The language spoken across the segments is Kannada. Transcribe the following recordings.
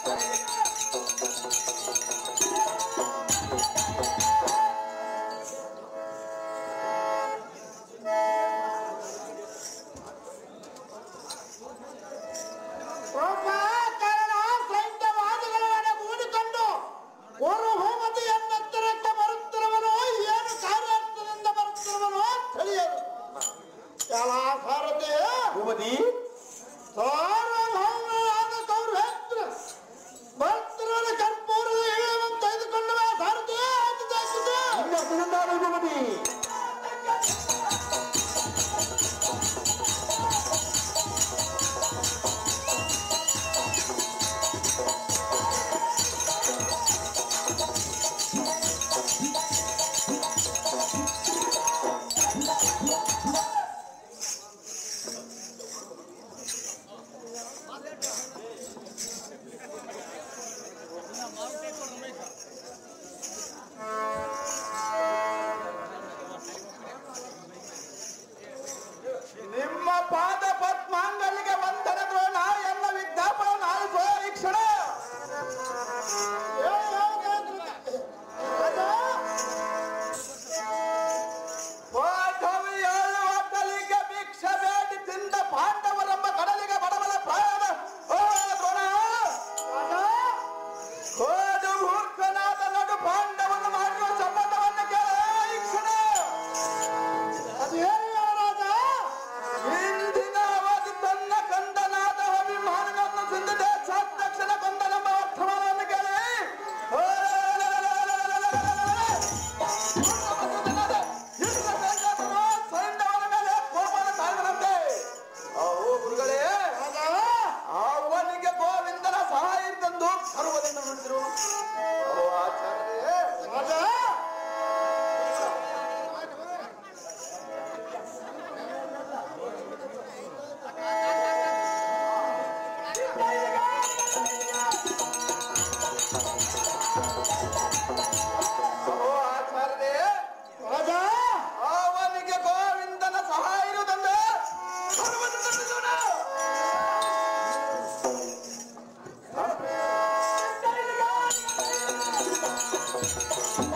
Thank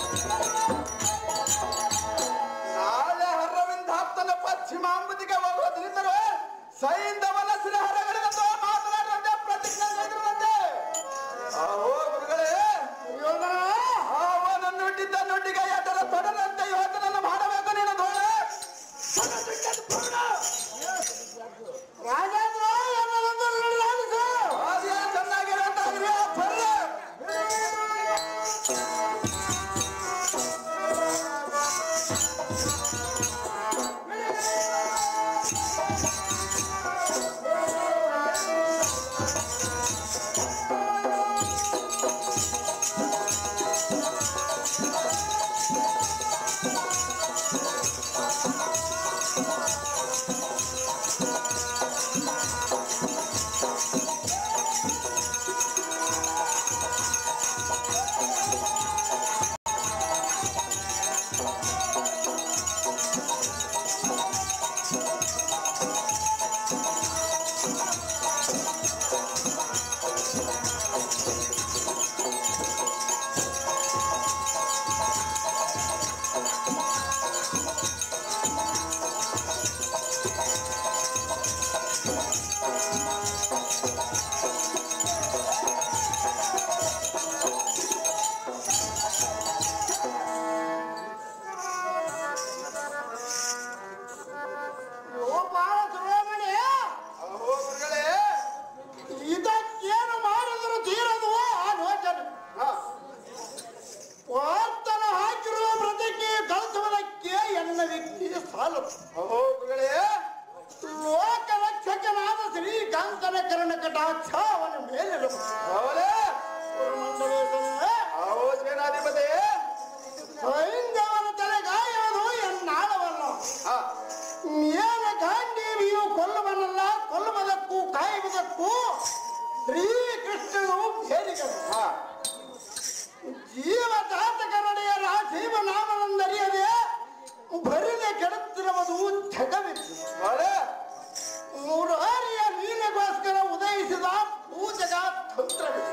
you.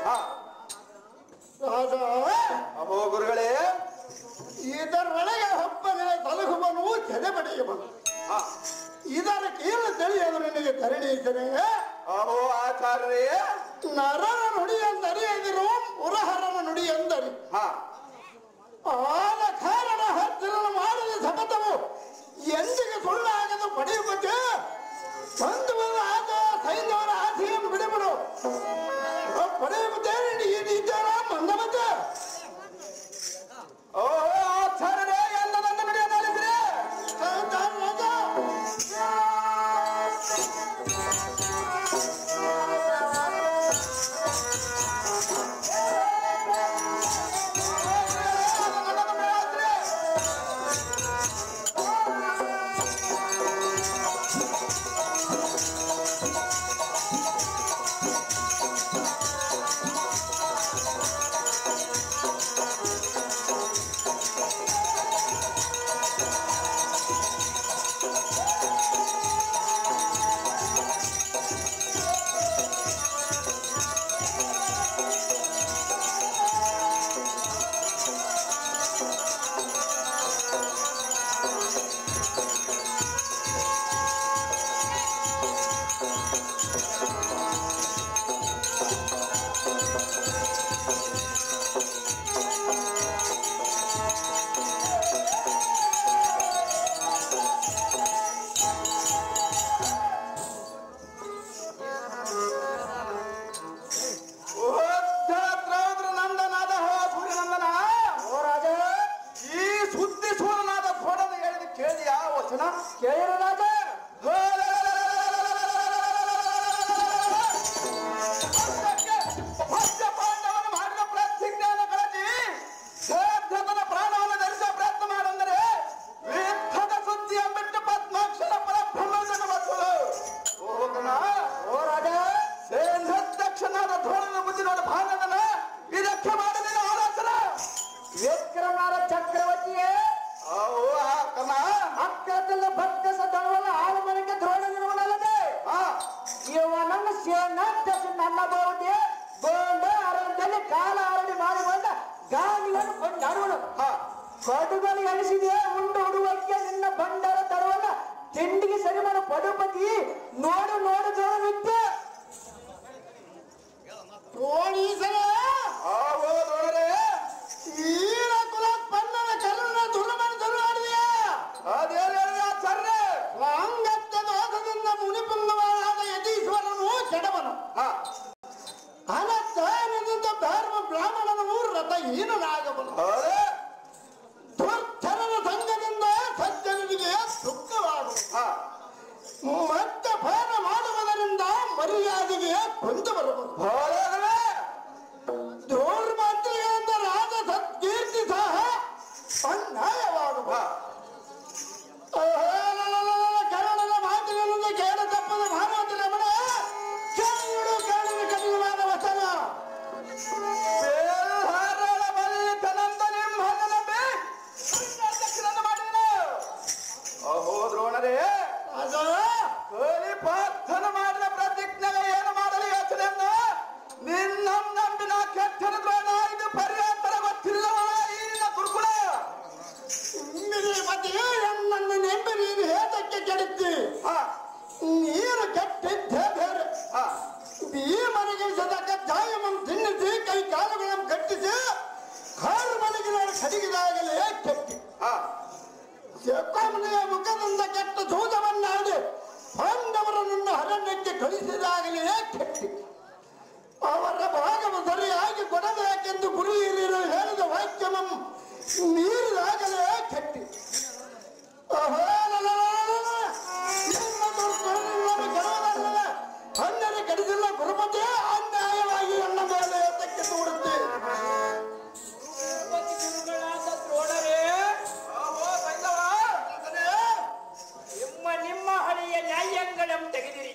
ರಾಜ ಅಹೋ ಗುರುಗಳೇ, ಇದರೊಳಗೆ ಹಬ್ಬನೇ ತಲುಗುವನು ತೆರೆಬಡಿಯುವನು. ಇದರ ಕೀಳು ತಿಳಿಯಲು ನಿನಗೆ ಕರುಣೀಸನೆ. ಅಹೋ ಆಚಾರ್ಯರೇ, ನರನ ನುಡಿಯಂದರಿಯದಿರು ಪುರಹರನ ನುಡಿಯಂದರಿ. ಆದ ಕಾರಣ ಹತ್ತಿರನ ಮಾಡಿದ ಶಪಥವು ಎಂದಿಗೆ ಸುಳ್ಳಾಗದು ಪಡೆಯುವುದಕ್ಕೆ ಬಂಧುವರ ಆದ ಸೈನ್ಯವರ ಆಸೆಯನ್ನು ಬಿಡಿಬಿಡು. ಪಡೆಯುವುದೇ ಇದ್ದಾರ ಮಂದಮತ. ಓಹೋ ಆಚಾರ್ಯರೇ, ಎಲ್ಲ ನನ್ನ ನುಡಿಯನ್ನಾಲಿಸಿರಿ. ಚಕ್ರವರ್ತಿಯೇ ಅಕ್ಕದಲ್ಲ ಭಕ್ತ ಸದವಲ್ಲ ಆಲಮನೆಗೆ ದ್ರೋಣನಿರುವನಲ್ಲದೆ ಇವನನ್ನು ನನ್ನ ಬಹುದೇ ಗೋಂಡ ಅರಣ್ಯದಲ್ಲಿ ಕಾಲ ಅರಳಿ ಮಾಡಿಕೊಂಡ ಗಾಳಿಯನ್ನು ಕೊಂಡಾಡುವನು. ಪಡುಗಲು ಎನಿಸಿದೆಯೇ ಉಂಡು ಉಡುವಕ್ಕೆ ನಿನ್ನ ಬಂಡರ ತರುವಲ್ಲ ತಿಂಡಿಗೆ ಸರಿಮನ ಪಡುಪತಿ ನೋಡು ನೋಡು ಜೋರ ವಿದ್ಯೆ ಈರ ಕುಲ ಪನ್ನದ ಕರುಣ ದುರ್ಮನ ದುರ್ವಾಡಿದೆಯಾ ವಾಂಗತ್ತ ದೋಷದಿಂದ ಮುನಿಪುಂಗವಾದ ಯತೀಶ್ವರನು ಕೆಡವನು. ಅನಂತ ಧರ್ಮ ಬ್ರಾಹ್ಮಣನು ರಥಹೀನನಾಗವನು. ದುರ್ಧರನ ಸಂಘದಿಂದ ಸಜ್ಜನಿಗೆ ದುಃಖವಾಗುವುದು. ಮತ್ತೆ ಪಾನ ಮಾಡುವುದರಿಂದ ಮರ್ಯಾದೆಗೆ ಕೊಂದು ಬರುವುದು. ಧೂರ್ಮಂತ್ರಿಗಳಿಂದ ರಾಜ ಸತ್ಕೀರ್ತಿ ಸಹ ಅನ್ಯಾಯವಾಗುವ. ಕನ್ನಡದ ಮಾತಿನಿಂದ ಕೇಳ ತಪ್ಪದ ಭಾನುಮತಿ ರಮಣ ಕೇಳಿಡು ಕೇಳಿದ ಕಲಿಯುವಾದ ವಚನ ಅಹೋ ದ್ರೋಣರೇ, ಪಾರ್ಥನ ಮಾಡಿದ ಪ್ರತಿಜ್ಞೆ ಏನು ಮಾಡಲು ಯೋಚನೆಯನ್ನು ನಿನ್ನ ನಂಬಿನ ಕೆಟ್ಟನ ದ್ರೋಣ ಇದು ಪರ್ಯಾತ್ತರ ಗೊತ್ತಿಲ್ಲವಲ್ಲ ಈ ನಿನ್ನ ಗುರುಕುಲ. ಮತಿಯೇ ನನ್ನನ್ನು ನೆಂಬಿ ನೀನು ಹೇತಕ್ಕೆ ಕೆಡುತ್ತಿ. ನೀನು ಕೆಟ್ಟಿದ್ದೇ ಬೇರೆ. ಭೀಮನಿಗೆ ಸದಕ ಜಾಯಮನ್ನು ತಿನ್ನಿಸಿ ಕೈ ಕಾಲುಗಳನ್ನು ಕಟ್ಟಿಸಿ ಕಾರು ಮನೆಗೆ ಕಡಿಗಿದಾಗಲೇ ಕೆಟ್ಟಿ ಮನೆಯ ಮುಖದಿಂದ ಕೆಟ್ಟ ಜೂಜವನ್ನಾಡಿ ಪಾಂಡವರನ್ನು ಅರಣ್ಯಕ್ಕೆ ಕಳಿಸಿದಾಗಲೇ ಕೆಟ್ಟಿ ಅವರ ಭಾಗವು ಸರಿಯಾಗಿ ಕೊಡಬೇಕೆಂದು ಗುರು ಹಿರಿಯರು ಹೇಳಿದ ವಾಕ್ಯವನ್ನು ಮೀರಿದಾಗಲೇ ಕೆಟ್ಟಿ ಅಣ್ಣನ ಕಡಿಸಿಲ್ಲ ಗುರುಪತಿ ಅನ್ಯಾಯವಾಗಿ ಅಣ್ಣ ಮೇಲೆ ಎತ್ತಕ್ಕೆ ತೋಡುತ್ತೆ. ನಿಮ್ಮ ಹಳೆಯ ನ್ಯಾಯಗಳನ್ನು ತೆಗೆದಿರಿ.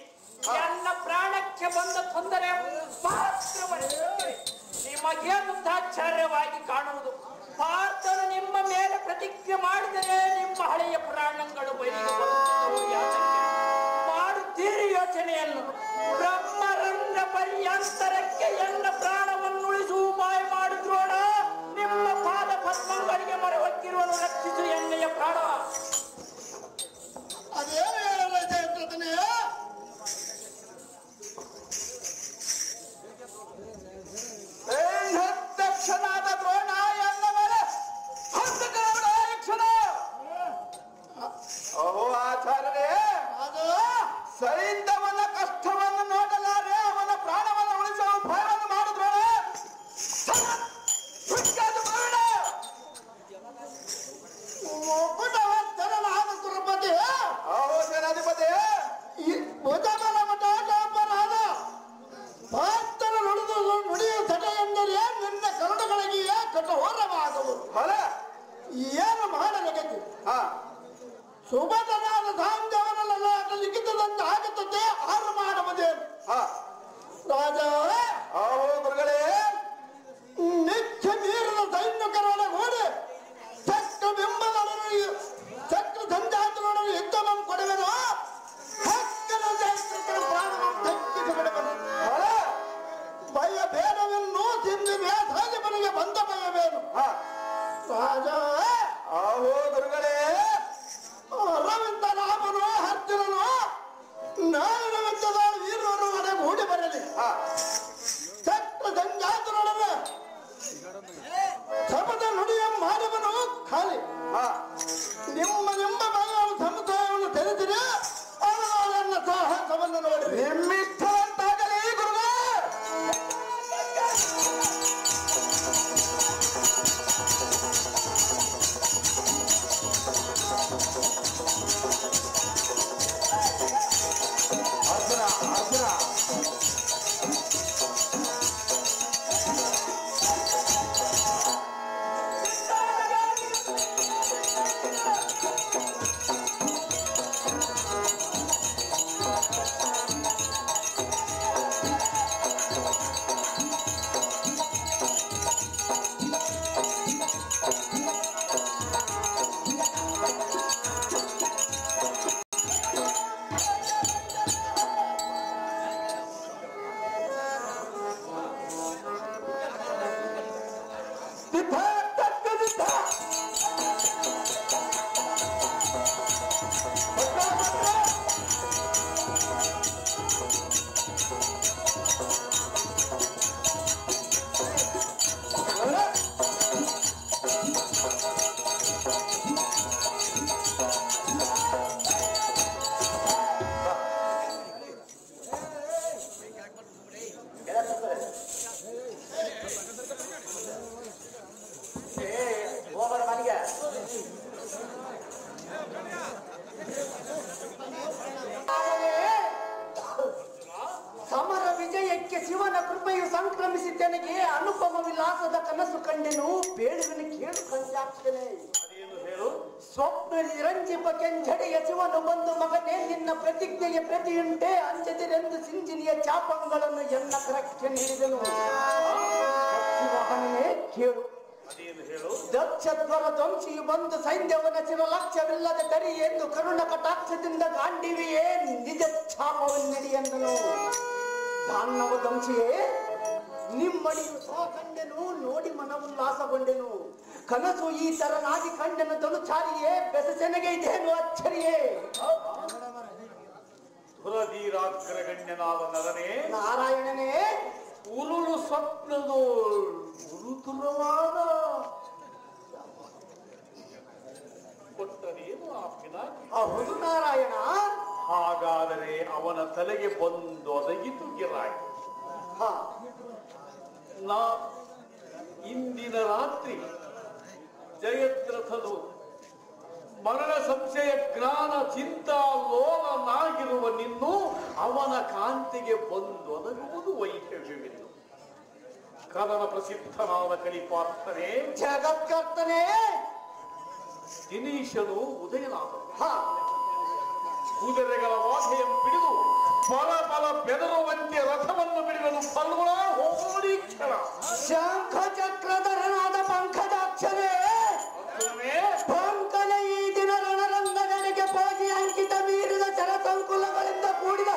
ನನ್ನ ಪ್ರಾಣಕ್ಕೆ ಬಂದ ತೊಂದರೆ ಮಾತ್ರವನ್ನುತ್ತೇವೆ. ನಿಮಗೇನು ತಾತ್ಸಾರ್ಯವಾಗಿ ಕಾಣುವುದು. ಪಾರ್ಥನು ನಿಮ್ಮ ಮೇಲೆ ಪ್ರತಿಜ್ಞೆ ಮಾಡಿದರೆ ನಿಮ್ಮ ಹಳೆಯ ಪ್ರಾಣಗಳು ಬಯಲಿಗೆ ಮಾಡುತ್ತೀರಿ ಯೋಚನೆಯನ್ನು. ಬ್ರಹ್ಮರಂಗ ಪರ್ಯಂತರಕ್ಕೆ ಎಲ್ಲ ಪ್ರಾಣವನ್ನು ದಕ್ಷನಾದ ದ್ರೋಣ ಎನ್ನ ಮೇಲೆ ಹಸ್ತಕರಣ ಯಕ್ಷಣ. ಓಹೋ ಆಚಾರ್ಯರೇ, ಅದು ಸೈಂಧವನ ಕಷ್ಟವನ್ನು ನೋಡಲಾರೆ ಅವನ ಪ್ರಾಣವನ್ನು ಉಳಿಸುವ ಉಪಾಯವನ್ನು ಮಾಡಿದ್ರೋಣ. ಮುಕುಟವಂತರನಾದ ಕುರುಪತಿ ಓಹೋ ಸೇನಾಧಿಪತಿ, ಈ ಭುಜಬಲ ಮಠಾಚಾಪರಾದ ಭಕ್ತರ ನುಡಿಯುವ ತಟ ಎಂದರೆ ನಿನ್ನ ಕರುಣಗಳಿಗೆ ಕಠೋರವಾದವು. ಹೊಲ ಏನು ಮಾಡಲಾಗತ್ತೆ? ಹಾ ಸುಭದ್ರನಾದ ಧಾಂಜವನಲ್ಲ ಲಿಖಿತದಂತೆ ಆಗುತ್ತದೆ, ಆರು ಮಾಡುವುದೇನು? ಹಾ ರಾಜ ಓಹೋ ಗುರುಗಳೇ, ನಿತ್ಯ ಮೀರಿದ ಸೈನಿಕರೊಳಗೂಡಿ ಚಕ್ರ ಬಿಂಬದೊಡನೆ ಚಕ್ರ ದಂಜಾತನೊಡನೆ ಯುದ್ಧವನ್ನು ಕೊಡುವೆನು. ಹಕ್ಕನ ಶಾಸ್ತ್ರಗಳ ಪ್ರಾಣವನ್ನು ತಗ್ಗಿಸಿ ಬಿಡುವೆನು. ಹೊಲ ಭಯ ಬೇಡವೆನ್ನು ತಿಂದು ಮೇಧಾಧಿಪನಿಗೆ ಬಂದ ಭಯವೇನು? ಹಾ ರಾಜ ಓಹೋ ಗುರುಗಳೇ, ಅರವಿಂದ ರಾಮನು ಅರ್ಜುನನು ನಾರಾಯಣವಿದ್ದದ ವೀರರು ಒಡಗೂಡಿ ಬರಲಿ. ಹಾ ಚಕ್ರ ಸಂಜಾತನೊಡನೆ ಶಪಥ ನುಡಿಯ ಮಾಡುವನು ಖಾಲಿ. ಹಾ ನಿಮ್ಮ ಭಯವನ್ನು ಸಮುದಾಯವನ್ನು ತೆರೆದಿರಿ, ಅವನ ಸಾಹಸವನ್ನು ನೋಡಿ. ನಿಮ್ಮಿಷ್ಟವಂತಾಗಲಿ ಗುರುಗಳೇ. ಅರ್ಜುನ ಅರ್ಜುನ ಸಮರ ವಿಜಯಕ್ಕೆ ಶಿವನ ಕೃಪೆಯು ಸಂಕ್ರಮಿಸಿ ತನಗೆ ಅನುಪಮ ವಿಲಾಸದ ಕನಸು ಕಂಡೆನು. ಬೇಡುವಿನ ಕೇಳು ಕಂಜಾಕ್ಷನೆ ಸ್ವಪ್ನ ನಿರಂಜಿಪ ಕೆಂಜಡೆಯ ಶಿವನು ಬಂದು ಮಗನೇ ನಿನ್ನ ಪ್ರತಿಜ್ಞೆಗೆ ಪ್ರತಿಯುಂಟೆ ಅಂಜದಿರೆಂದು ಸಿಂಜಿನಿಯ ಚಾಪಗಳನ್ನು ಎನ್ನ ಕರಕ್ಕೆ ನೀಡಿದನು. ಮಗನೇ ಕೇಳು, ದಕ್ಷದ್ವರ ಧ್ವಂಸಿಯು ಬಂದು ಸೈನ್ಯವನ ಚಿರ ಲಕ್ಷ್ಯವಿಲ್ಲದೆ ತರಿ ಎಂದು ಕರುಣ ಕಟಾಕ್ಷದಿಂದ ಗಾಂಡಿವಿಯೇ ನಿಜ ಛಾಪವನ್ನಿಡಿ ಎಂದನು. ದಾನವ ಧ್ವಂಸಿಯೇ ನಿಮ್ಮಡಿಯು ಸೋಕಂಡೆನು, ನೋಡಿ ಮನವುಲ್ಲಾಸಗೊಂಡೆನು. ಕನಸು ಈ ತರನಾಗಿ ಕಂಡೆನು ಧನುಚಾರಿಯೇ, ಬೆಸಸೆನಗೆ ಇದೇನು ಅಚ್ಚರಿಯೇ. ಧುರಧೀರಾಗ್ರಗಣ್ಯನಾದ ನರನೇ, ನಾರಾಯಣನೇ, ಉರುಳು ಸ್ವಪ್ನದ ಗುರುತುರವಾದ ಕೊಟ್ಟರೇನು ಆ ಪಿನಾಕಿ? ಹೌದು ನಾರಾಯಣ. ಹಾಗಾದರೆ ಅವನ ತಲೆಗೆ ಬಂದೊದಗಿತು ಗಿರಾಯಿ. ಹಾ, ನಾ ಇಂದಿನ ರಾತ್ರಿ ಜಯದ್ರಥನು ಮರಣ ಸಂಶಯ ಜ್ಞಾನ ಚಿಂತಾಲೋಲನಾಗಿರುವ ನಿನ್ನು ಅವನ ಕಾಂತಿಗೆ ಬಂದೊದಗುವುದು ವೈಷಮ್ಯವಿಲ್ಲ. ಕದನ ಪ್ರಸಿದ್ಧನಾದ ಕಲಿಪಾರ್ಥನೇ, ಜಗತ್ಕರ್ತನೇ, ದಿನೀಶನು ಉದಯನಾದನು. ಹಾ, ಕುದುರೆಗಳ ವಾಸೆಯನ್ನು ಹಿಡಿದು ಬಲ ಬಲ ಬೆದರುವಂತೆ ರಥವನ್ನು ಬಿಡುವನು. ಪಲ್ಗುಳ ಹೋಡಿ ಕ್ಷಣ ಶಂಖ ಚಕ್ರಧರನಾದ ಪಂಕಜಾಕ್ಷರೇ, ಪಂಕನ ಈ ದಿನ ರಣರಂಗಗಳಿಗೆ ಹೋಗಿ ಅಂಕಿತ ಮೀರಿದ ಚರ ಸಂಕುಲಗಳಿಂದ ಕೂಡಿದ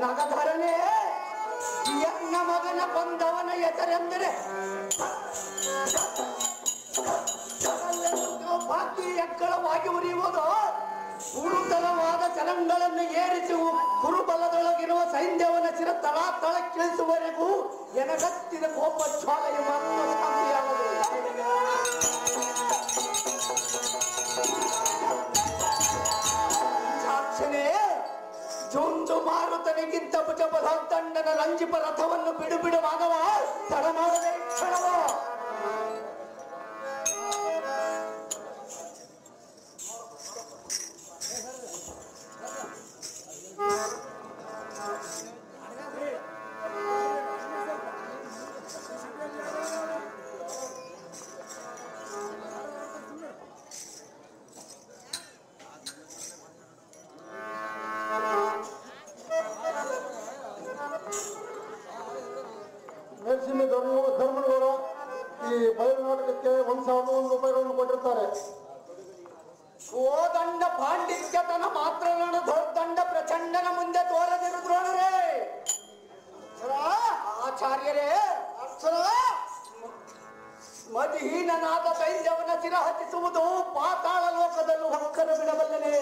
ನಗಧರನೇ, ಎನ್ನ ಮಗನ ಬಂದವನ ಹೆಸರೆಂದರೆ ಬಾಕಿ ಎಕ್ಕಳವಾಗಿ ಉರಿಯುವುದು. ಗುರುತರವಾದ ಚಲಂಗಳನ್ನು ಏರಿಸಿ ಗುರುಬಲದೊಳಗಿರುವ ಸೈನ್ಯವನ ಚಿರ ತಳಕ್ಕಿಳಿಸುವವರೆಗೂ ಎನಗತ್ತಿದ ಕೋಪ ಜ್ವಾಲೆಯು ಮಾತ್ರ ಶಾಂತಿಯಾಗದು. ಜುಂಜು ಮಾರುತನಿಗಿಂತ ಭುಜಬಲದಂಡನ ರಂಜಿಪ ರಥವನ್ನು ಬಿಡು ಮಾನವ ತಡ ಮಾಡದೆ ಕ್ಷಣವ. ಧರ್ಮಗೌಡ ಈ ಬಯಲುನಾಟಕಕ್ಕೆ 1,001 ರೂಪಾಯಿಗಳನ್ನು ಕೊಟ್ಟಿರ್ತಾರೆ. ಕೋದಂಡ ಪಾಂಡಿತ್ಯತನ ಮಾತ್ರ ದೊಡ್ಡ ಪ್ರಚಂಡನ ಮುಂದೆ ತೋರದಿರುದ್ರೋಣರೇ. ಆಚಾರ್ಯರೇ, ಮದಿಹೀನನಾದ ಸೈನ್ಯವನ ಚಿರ ಹತ್ತಿಸುವುದು ಪಾತಾಳ ಲೋಕದಲ್ಲೂ ಹೊಕ್ಕರು ಬಿಡಬಲ್ಲನೆ.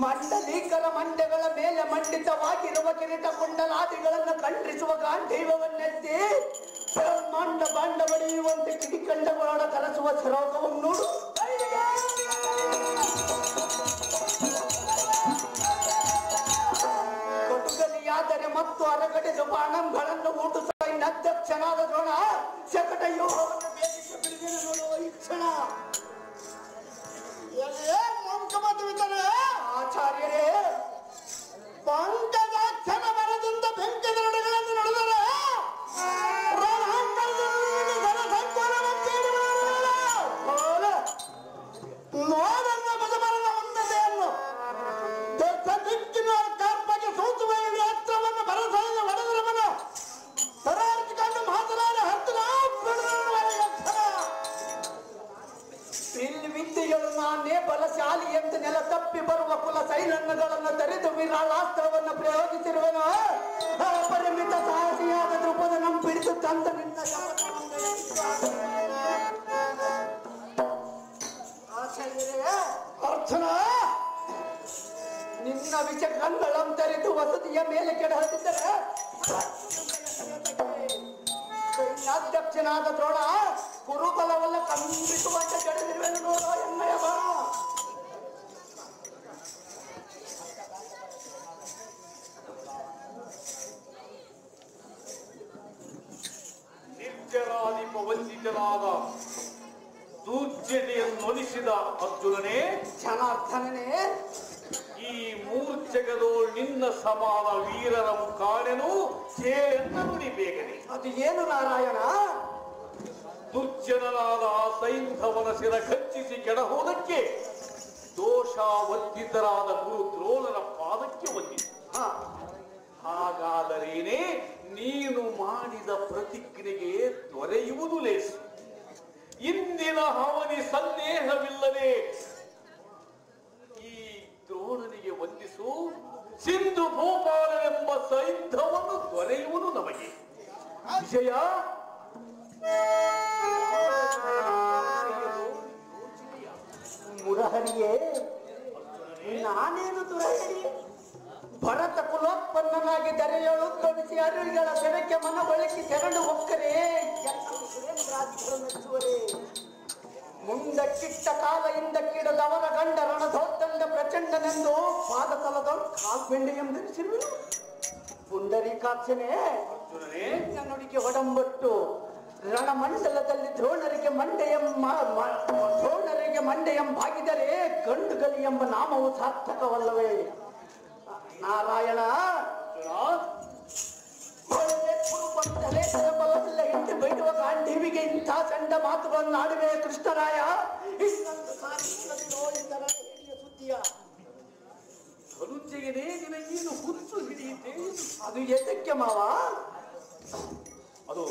ಮಂಡಲೀಕರ ಮಂಡೆಗಳ ಮೇಲೆ ಮಂಡಿತವಾಗಿರುವ ಕಿರೀಟ ಕುಂಡಲಾದಿಗಳನ್ನು ಖಂಡಿಸುವ ಗಾಂಧೀವನ್ನೆತ್ತಿ ಬ್ರಹ್ಮಾಂಡ ಬಾಂಡ ಬಡಿಯುವಂತೆ ಕಿಡಿಕಂಡಗಳೊಡ ಕಲಸುವ ಶ್ಲೋಕವನ್ನು ನೋಡು. ಕೊಡುಗಲಿಯಾದರೆ ಮತ್ತು ಅರಗಡೆದು ಬಾಣಂಗಳನ್ನು ಊಟಿಸ ಅಧ್ಯಕ್ಷನಾದ ದ್ರೋಣ ಶಕಟ ಯೋಗವನ್ನು ಬೇಧಿಸಿ ಬಿಡುವಿನ ನೋಡುವ ಈ ಕ್ಷಣ. ಆಚಾರ್ಯರೇ, ಪಂಕಜಾಕ್ಷನ ಮರದಿಂದ ಬೆಂಕದ ನಡುಗಳನ್ನು ನಡೆದರೆ ನೋಡನ್ನ ಬಜಮರದ ಉನ್ನತೆಯನ್ನು ದಿಕ್ಕಿನ ಕಾರ್ಪಗೆ ಸೂಚುವೆಯಲ್ಲಿ ಅಸ್ತ್ರವನ್ನು ಬರಸಲಿನ ಒಡೆದರವನು ತರಾರಿಸಿಕೊಂಡು ಮಾತನಾಡಿ ಹತ್ತಿರ ಇಲ್ಲಿ ವಿದ್ಯೆಗಳು ನಾನೇ ಬಲಶಾಲಿ ಎಂದು ನೆಲ ತಪ್ಪಿ ಬರುವ ಕುಲ ಸೈನ್ಯಗಳನ್ನು ತರಿದು ವಿರಾಳಾಸ್ತ್ರವನ್ನು ಪ್ರಯೋಗಿಸಿರುವನು. ಅಪರಿಮಿತ ಸಾಹಸಿಯಾದ ದ್ರುಪದ ನಂಬಿಡಿದು ತಂದ ನಿನ್ನ ಅರ್ಚನಾ, ನಿನ್ನ ವಿಷ ಕಣ್ಣಳಂ ತರಿದು ವಸತಿಯ ಮೇಲೆ ಕೆಡಹದಿದ್ದರೆ ಅಧ್ಯಕ್ಷನಾದ ದ್ರೋಣ ಕುರುಬಲವಲ್ಲ ಖಂಡಿಸುವಂತೆ ಕೆಡದಿರುವೆನು ನೋಡೋ ಎನ್ನಯ ಬಾ. ನಿರ್ಜರಾಧಿಪ ವಂಚಿತನಾದ ದೂರ್ಜನೆಯನ್ನೊಲಿಸಿದ ಅರ್ಜುನನೇ, ಜನಾರ್ದನನೇ, ಈ ಮೂರ್ಛೆಗದು ನಿನ್ನ ಸಮಾನ ವೀರರ ಕಾಣೆನು ಕೇಳೆನ್ನ ನುಡಿ ಬೇಗನೆ. ಅದು ಏನು ನಾರಾಯಣ? ದುರ್ಜನನಾದ ಸೈಂಧವನ ಶಿರ ಕಚ್ಚಿಸಿ ಕೆಡಹುವುದಕ್ಕೆ ದೋಷಾವರ್ಜಿತರಾದ ಗುರು ದ್ರೋಣರ ಪಾದಕ್ಕೆ ಒದ್ದಿತು. ಹಾಗಾದರೇನೆ ನೀನು ಮಾಡಿದ ಪ್ರತಿಜ್ಞೆಗೆ ದೊರೆಯುವುದು ಲೇಸು. ಇಂದಿನ ಹವನಿ ಸಂದೇಹವಿಲ್ಲದೆ ಈ ದ್ರೋಣನಿಗೆ ವಂದಿಸು. ಸಿಂಧು ಭೂಪಾಲನೆಂಬ ಸೈಂಧವನ್ನು ದೊರೆಯುವುದು ನಮಗೆ. ವಿಜಯ ಮುರಹರಿಯೇ, ನಾನೇನು ದುರಹರಿ? ಭರತ ಕುಲೋತ್ಪನ್ನನಾಗಿ ದರೆಯಳು ತೊಡಿಸಿ ಅರುಳಿಗಳ ಸೆರಕ್ಕೆ ಮನ ಬಳಸಿ ತೆರಳು ಒಕ್ಕರೇ ಮೆಚ್ಚುವರೇ. ಮುಂದಕ್ಕಿಟ್ಟ ಕಾಲ ಹಿಂದಕ್ಕಿಡದವರ ಗಂಡ ರಣಧೋತ್ತಂಡ ಪ್ರಚಂಡನೆಂದು ಪಾದತಲದವರು ಕಾಲ್ಬೆಂಡೆ ಎಂದೆನಿಸಿರುವರು. ಪುಂಡರೀಕಾಕ್ಷನೇ, ನುಡಿಗೆ ಒಡಂಬಟ್ಟು ರಣಮಂಡಲದಲ್ಲಿ ದ್ರೋಣರಿಗೆ ಮಂಡೆಯಂಬಾಗಿದರೆ ಗಂಡುಗಲಿ ಎಂಬ ನಾಮವು ಸಾರ್ಥಕವಲ್ಲವೇ? ನಾರಾಯಣ, ಬಲವಿಲ್ಲ ಹಿಂದೆ ಬೈಡುವ ಗಾಂಧೀವಿಗೆ ಇಂಥ ಚಂಡ ಮಾತುಗಳನ್ನು ಆಡುವೆ ಕೃಷ್ಣರಾಯ. ಸುದ್ದಿಯ ಧನುಂಜಯನೇ, ನಿನಗೇನು ಹುಚ್ಚು ಹಿಡಿಯುತ್ತೆ? ಅದು ಎದಕ್ಕೆ ಮಾವ? ಅದು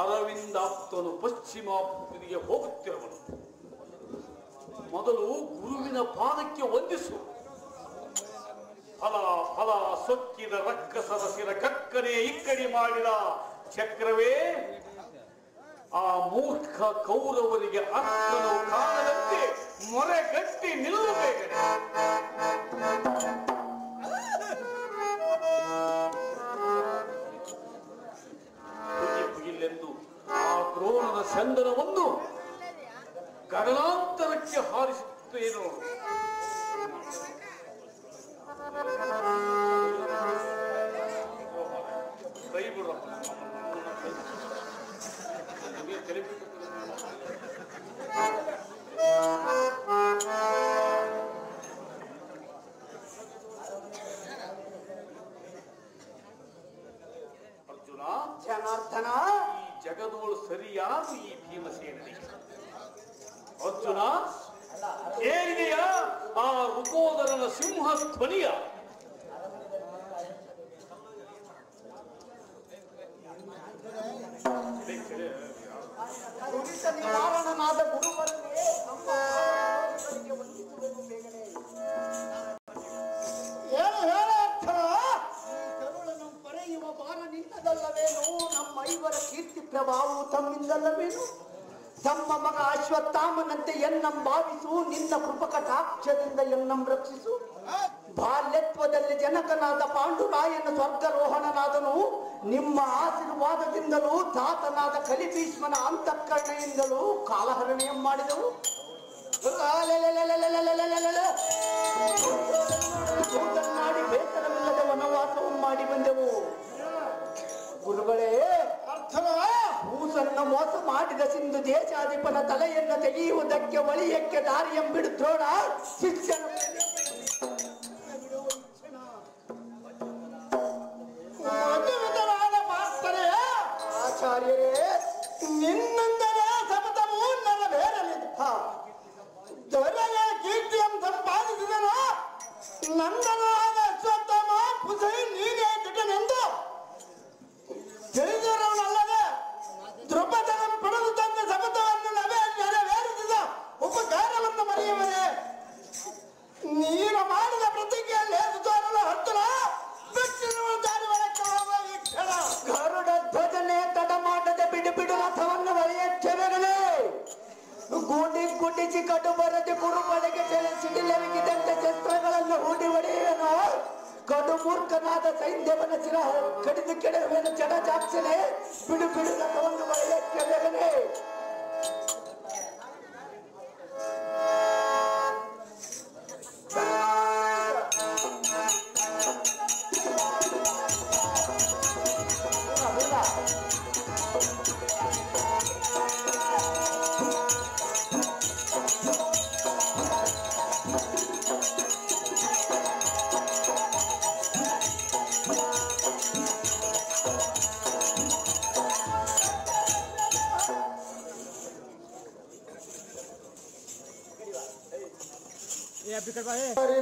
ಅರವಿಂದಾಪ್ತನು ಪಶ್ಚಿಮಾಪ್ತಿಗೆ ಹೋಗುತ್ತಿರುವನು. ಮೊದಲು ಗುರುವಿನ ಪಾದಕ್ಕೆ ವಂದಿಸು. ಫಲ ಫಲ ಸೊಕ್ಕಿದ ರಕ್ಕಸರ ಶಿರ ಕಕ್ಕನೆ ಇಕ್ಕಡಿ ಮಾಡಿದ ಚಕ್ರವೇ, ಆ ಮೂರ್ಖ ಕೌರವರಿಗೆ ಅರ್ಥನು ಕಾಣದಂತೆ ಮೊರೆ ಗಟ್ಟಿ ನಿಲ್ಲಬೇಕಡೆ. ಮುಗಿಲೆಂದು ಆ ದ್ರೋಣದ ಚಂದನವನ್ನು ಗಗನಾಂತರಕ್ಕೆ ಹಾರಿಸುತ್ತೇನೋ. ಕೈ ಬಿಡ ಅರ್ಜುನ, ಜನಾರ್ದನ, ಈ ಜಗದೋಳು ಸರಿಯಾದ ಈ ಭೀಮಸೇನಿಗೆ. ಅರ್ಜುನ, ಏನಿದೆಯ ಆ ಋಕೋದರನ ಸಿಂಹ ಧ್ವನಿಯ? ದುರಿತ ನಿವಾರಣನಾದ ಗುರುವರನ್ನೇ ನಮ್ಮ ಆರಾಧನೆಗಳಿಗೆ ವಂದಿಸುವೆನು ಬೇಗನೆ. ಹೇಳು ಹೇಳು ಅರ್ಥನ. ಈ ಕರುಳನ್ನು ಪರೆಯುವ ಭಾರ ನಿನ್ನದಲ್ಲವೇನು? ನಮ್ಮ ಐವರ ಕೀರ್ತಿ ಪ್ರಭಾವವು ತಮ್ಮಿಂದಲ್ಲವೇನು? ತಮ್ಮ ಮಗ ಅಶ್ವತ್ಥಾಮನಂತೆ ಎನ್ನಂ ಭಾವಿಸು, ನಿನ್ನ ಕೃಪಕಟಾಕ್ಷದಿಂದ ಎನ್ನಂ ರಕ್ಷಿಸು. ಬಾಲ್ಯತ್ವದಲ್ಲಿ ಜನಕನಾದ ಪಾಂಡುರಾಯನ ಸ್ವರ್ಗರೋಹಣನಾದನು. ನಿಮ್ಮ ಆಶೀರ್ವಾದದಿಂದಲೂ ತಾತನಾದ ಕಲಿಭೀಷ್ಮನ ಅಂತಃಕರಣೆಯಿಂದಲೂ ಕಾಲಹರಣೆ ಮಾಡಿದವು. ಮಾಡಿ ಬೇಸರವಿಲ್ಲದ ವನವಾಸವು ಮಾಡಿ ಬಂದೆವು. ಗುರುಗಳೇ, ಭೂಸನ್ನ ಮೋಸ ಮಾಡಿದ ಸಿಂಧು ದೇಶಾಧಿಪನ ತಲೆಯನ್ನು ತೆಗೆಯುವುದಕ್ಕೆ ಒಳಿಯಕ್ಕೆ ದಾರಿಯಂಬಿಡು ದ್ರೋಣ ಶಿಕ್ಷಣ ಆಚಾರ್ಯರೇ, ನಿನ್ನಂದರೆ ಶಪಥವು ನನ್ನ ಬೇರಲಿದ್ದ. ದೊರೆಯ ಕೀರ್ತಿಯನ್ನು ಸಂಪಾದಿಸಿದನು. ನಂದನಾದ ಅಶ್ವತ್ಥಾಮ ಪುಸೈ ನೀನೇ ದಿಟನೆಂದು ತಿಳಿದಿರುವನಲ್ಲದೆ ದ್ರುಪದನ ಪಡೆದು ತಂದ ಶಪಥವನ್ನು ನೆರವೇರಿಸಿದ ಉಪಕಾರವನ್ನು ಮರೆಯುವರೆ. ನೀನು ಮಾಡಿದ ಪ್ರತಿಜ್ಞೆಯಲ್ಲಿ ತೋರಲು ಹತ್ತಲ ಗರುಡ ಧ್ವಜನೆ ತಡ ಮಾಡದೆ ಬಿಡು ಬಿಡು ರಥವನ್ನು ಒಳೆಯಕ್ಕೆ ಬೆರಲೆ. ಗುಡಿಸಿ ಕಡು ಬರದೆ ಕುರುಬಳೆಗೆ ಸಿಡಿಲೆರಗಿದಂತೆ ಶಸ್ತ್ರಗಳನ್ನು ಹೂಡಿ ಹೊಡೆಯುವನು. ಕಡು ಮೂರ್ಖನಾದ ಸೈನ್ಯವನ ಶಿರ ಕಡಿದು ಕೆಡವೇನು ಜಡಜಾಕ್ಷನೆ. ಬಿಡು ಬಿಡು ರಥವನ್ನು ಒಳೆಯಕ್ಕೆ ಬೆರಲೆ.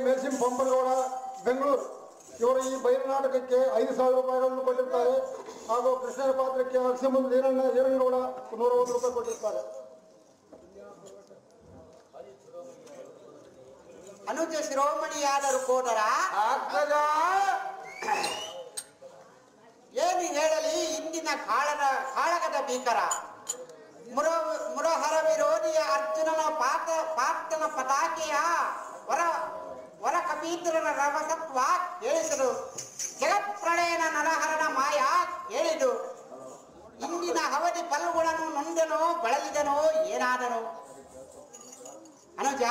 ಮೇಲ್ಸಿಂ ಬೊಮ್ಮನಗೌಡ, ಬೆಂಗಳೂರು ಇವರು ಈ ಬಯಲು ನಾಟಕಕ್ಕೆ 5,000 ರೂಪಾಯಿಗಳನ್ನು ಕೊಟ್ಟಿರ್ತಾರೆ. ಹಾಗೂ ಕೃಷ್ಣನ ಪಾತ್ರಕ್ಕೆ ಅಕ್ಷಮುಲ್ ಈರಣ್ಣಗೌಡ 101 ರೂಪಾಯಿ ಕೊಟ್ಟಿರ್ತಾರೆ. ಅನುಜ ಶಿರೋಮಣಿಯಾದರು ಕೋದರ ಏನು ಹೇಳಲಿ ಇಂದಿನ ಕಾಳಗದ ಭೀಕರ. ಮುರಹರ ವಿರೋಧಿಯ ಅರ್ಜುನನ ಪಾರ್ಥನ ಪತಾಕೆಯ ವರ ಕಪೀಂದ್ರನ ರವಸತ್ವ ಹೇಳಿಸಲು, ಜಗತ್ ಪ್ರಳಯನ ನರಹರಣ ಮಾಯ ಹೇಳಿದು. ಇಂದಿನ ಅವಧಿ ಪಲ್ಗುಣನು ನೊಂದನೋ ಬಳಲಿದನೋ ಏನಾದನು? ಅನುಜ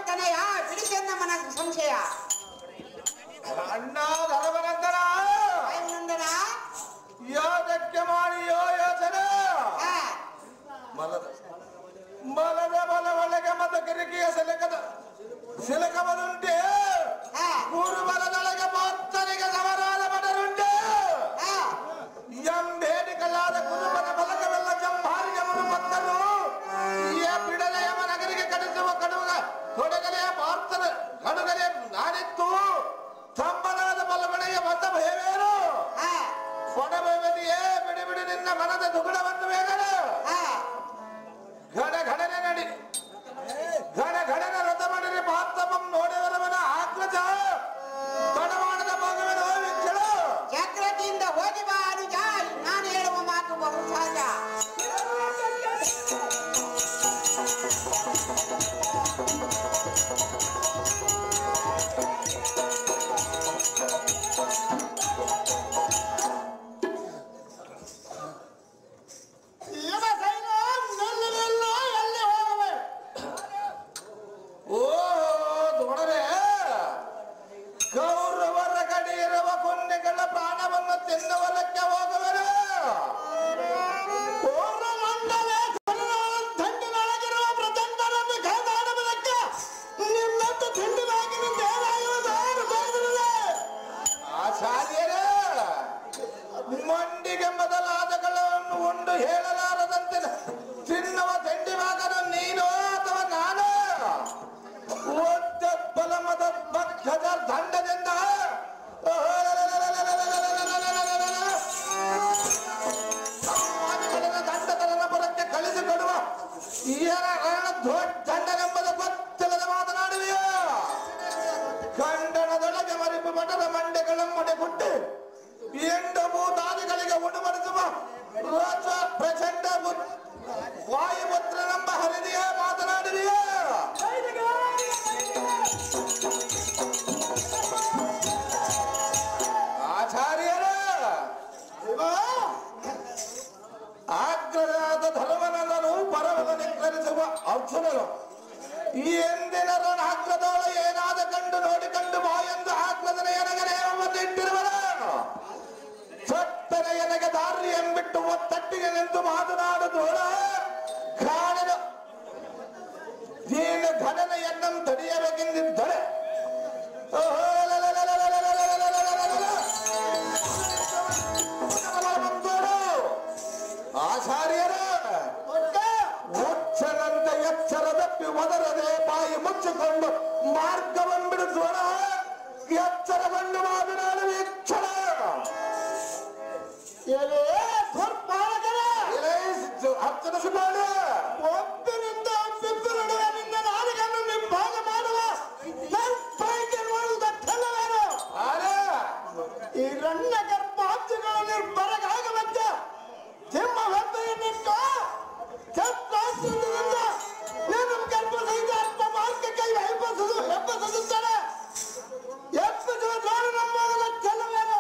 ತನಯ ಬಿಡಿಸೆನ್ನ ಮನ ಸಂಶಯ. ಅಣ್ಣ ಧನವನಂದನ ನಂದನ ಯಾದಕ್ಕೆ ಮಾಡಿಯೋ ಯೋಚನೆ ಮಲದ ಬಲ ಒಳಗೆ ಮತ ಕಿರಿಕಿಯ ಸಿಲಕವದುಂಟೆ. ಮೂರು ಬಲದೊಳಗೆ ಮಾತನಿಗೆ ಸಮರಾದ ಬಡರುಂಟೆ. ಬೇಡಿಕಲಾದ ಕುರುಬನ ಬಲಕವೆಲ್ಲ ಜಂಭಾರಿಗೆ ಮರುಪತ್ತರು ಬಿಡಲೆ ಯಮ ನಗರಿಗೆ ಕಡಿಸುವ ಕಡುಗ ತೊಡಗಲೆಯ ಪಾರ್ಥನ ಕಡುಗಲೆ ನಾನಿತ್ತು. ತಮ್ಮನಾದ ಬಲಗಡೆಗೆ ಮತ ಭಯವೇನು? ಕೊಡಬೇದಿಯೇ ಬಿಡಿ ಬಿಡಿ ನಿನ್ನ ಮನದ ದುಗುಡವನ್ನು ಬೇಗನೆ ಘಡನೆ ನಡಿ ಘಡನೆ ರಥ ಮಾಡಿರಿ. ಪಾರ್ಥಮಂ ನೋಡಿದವನ ಆಕ್ರಜ ತಡಮಾಡದ ಭಾಗವೇನು ವೀಕ್ಷಣ. ಜಾಗ್ರತೆಯಿಂದ ಹೋಗಿ ಬಾ ಅನುಜ. ನಾನು ಹೇಳುವ ಮಾತು ಬಹು ಸಹಜ. ಮುನ್ನೆಗಳ ಪ್ರಾಣವನ್ನು ತಿನ್ನುವಲಕ್ಕೆ ಹೋಗುವರು. ದಂಡಿನೊಳಗಿರುವ ಪ್ರಚಂಡರನ್ನು ಕಾದಾಡುವುದಕ್ಕೆ ನಿನ್ನಂತ ತಿಂಡಿವಾಗಿ ಆಚಾರ್ಯರೇ, ಮಂಡಿಗೆ ಮೊದಲಾದಗಳನ್ನು ಉಂಡು ಹೇಳಲಾರದಂತೆ ತಿನ್ನುವ ತಿಂಡಿ ಭಾಗನು ನೀನು ಅಥವಾ ನಾನು? ಬಲ ಮದ ಭಕ್ತದ ದಂಡದಿಂದ ದಂಡತನ ಪುರಕ್ಕೆ ಕಳಿಸಿಕೊಡುವ ದೊಡ್ಡ ದಂಡನೆಂಬುದು ಗೊತ್ತಿಲ್ಲದೆ ಮಾತನಾಡುವೆಯೋ? ಖಂಡನದೊಳಗೆ ಮರಿಪು ಮಠದ ಮಂಡೆಗಳ ಮುಡಿಗುಟ್ಟಿ ಎಂಡು ಭೂತಾದಿಗಳಿಗೆ ಉಡುಮಡಿಸುವ ಪ್ರಚಂಡ ವಾಯುಪುತ್ರನೆಂಬ ಹರಿದೆಯ ಮಾತನಾಡುವೆಯೋ? ಆಚಾರ್ಯರ ಆಗ್ರಹದ ಧರ್ಮನನ್ನು ಪರವನ ನಿಗ್ರಹಿಸುವ ಅರ್ಜುನನು ಈ ಎಂದಿನ ಆಗ್ರದೋಳ ಏನಾದ ಕಂಡು ನೋಡಿಕೊಂಡು ಬಾಯೆಂದು ಆಗ್ರದನ ಎನಗನೆ ಇಟ್ಟಿರುವನು. ಸತ್ತನ ಎನಗೆ ದಾರಿ ಎಂಬಿಟ್ಟು ಒತ್ತಟ್ಟಿಗೆ ನಿಂತು ಮಾತನಾಡುತ್ತೋಳ ಕಾಣದ ನೀನು ಘನನ ಎನ್ನಂ ತಡೆಯಬೇಕೆಂದಿದ್ದರೆ ಆಚಾರ್ಯರ ಹುಚ್ಚನಂತೆ ಎಚ್ಚರದಪ್ಪಿ ಒದರದೆ ಬಾಯಿ ಮುಚ್ಚಿಕೊಂಡು ಮಾರ್ಗವನ್ನು ಬಿಡಿಸೋಣ. ಎಚ್ಚರಗೊಂಡು ಮಾತನಾಡುವ ಇಚ್ಛರ ಹಚ್ಚನಿಸಿಕೊಂಡು ಒಬ್ಬಿನಿಂದ ಒಬ್ಬಿಬ್ಬರು ನಡುವೆ ನಿನ್ನ ನಾಲಿಗೆಯನ್ನು ನಿಂಭಾಗ ಮಾಡುವ ನೋಡುವುದಕ್ಕಲ್ಲವೇನು? ಈ ರಣ್ಣ ಗರ್ಭಾಬ್ಜಗಳ ನಿರ್ಭರಗಾಗವಂತ ಸಿಂಹವೆಬ್ಬೆಯನ್ನಿಟ್ಟು ಚಪ್ಪಾಸ್ತ್ರದಿಂದ ನೀನು ಗರ್ಭಸಹಿತ ಅಲ್ಪ ಮಾರ್ಗಕ್ಕೆ ಹೆಬ್ಬಸುತ್ತಾರೆ. ಎಬ್ಬಿಸುವ ಜೋರು ನಮ್ಮದಕ್ಕಲ್ಲವೇನು?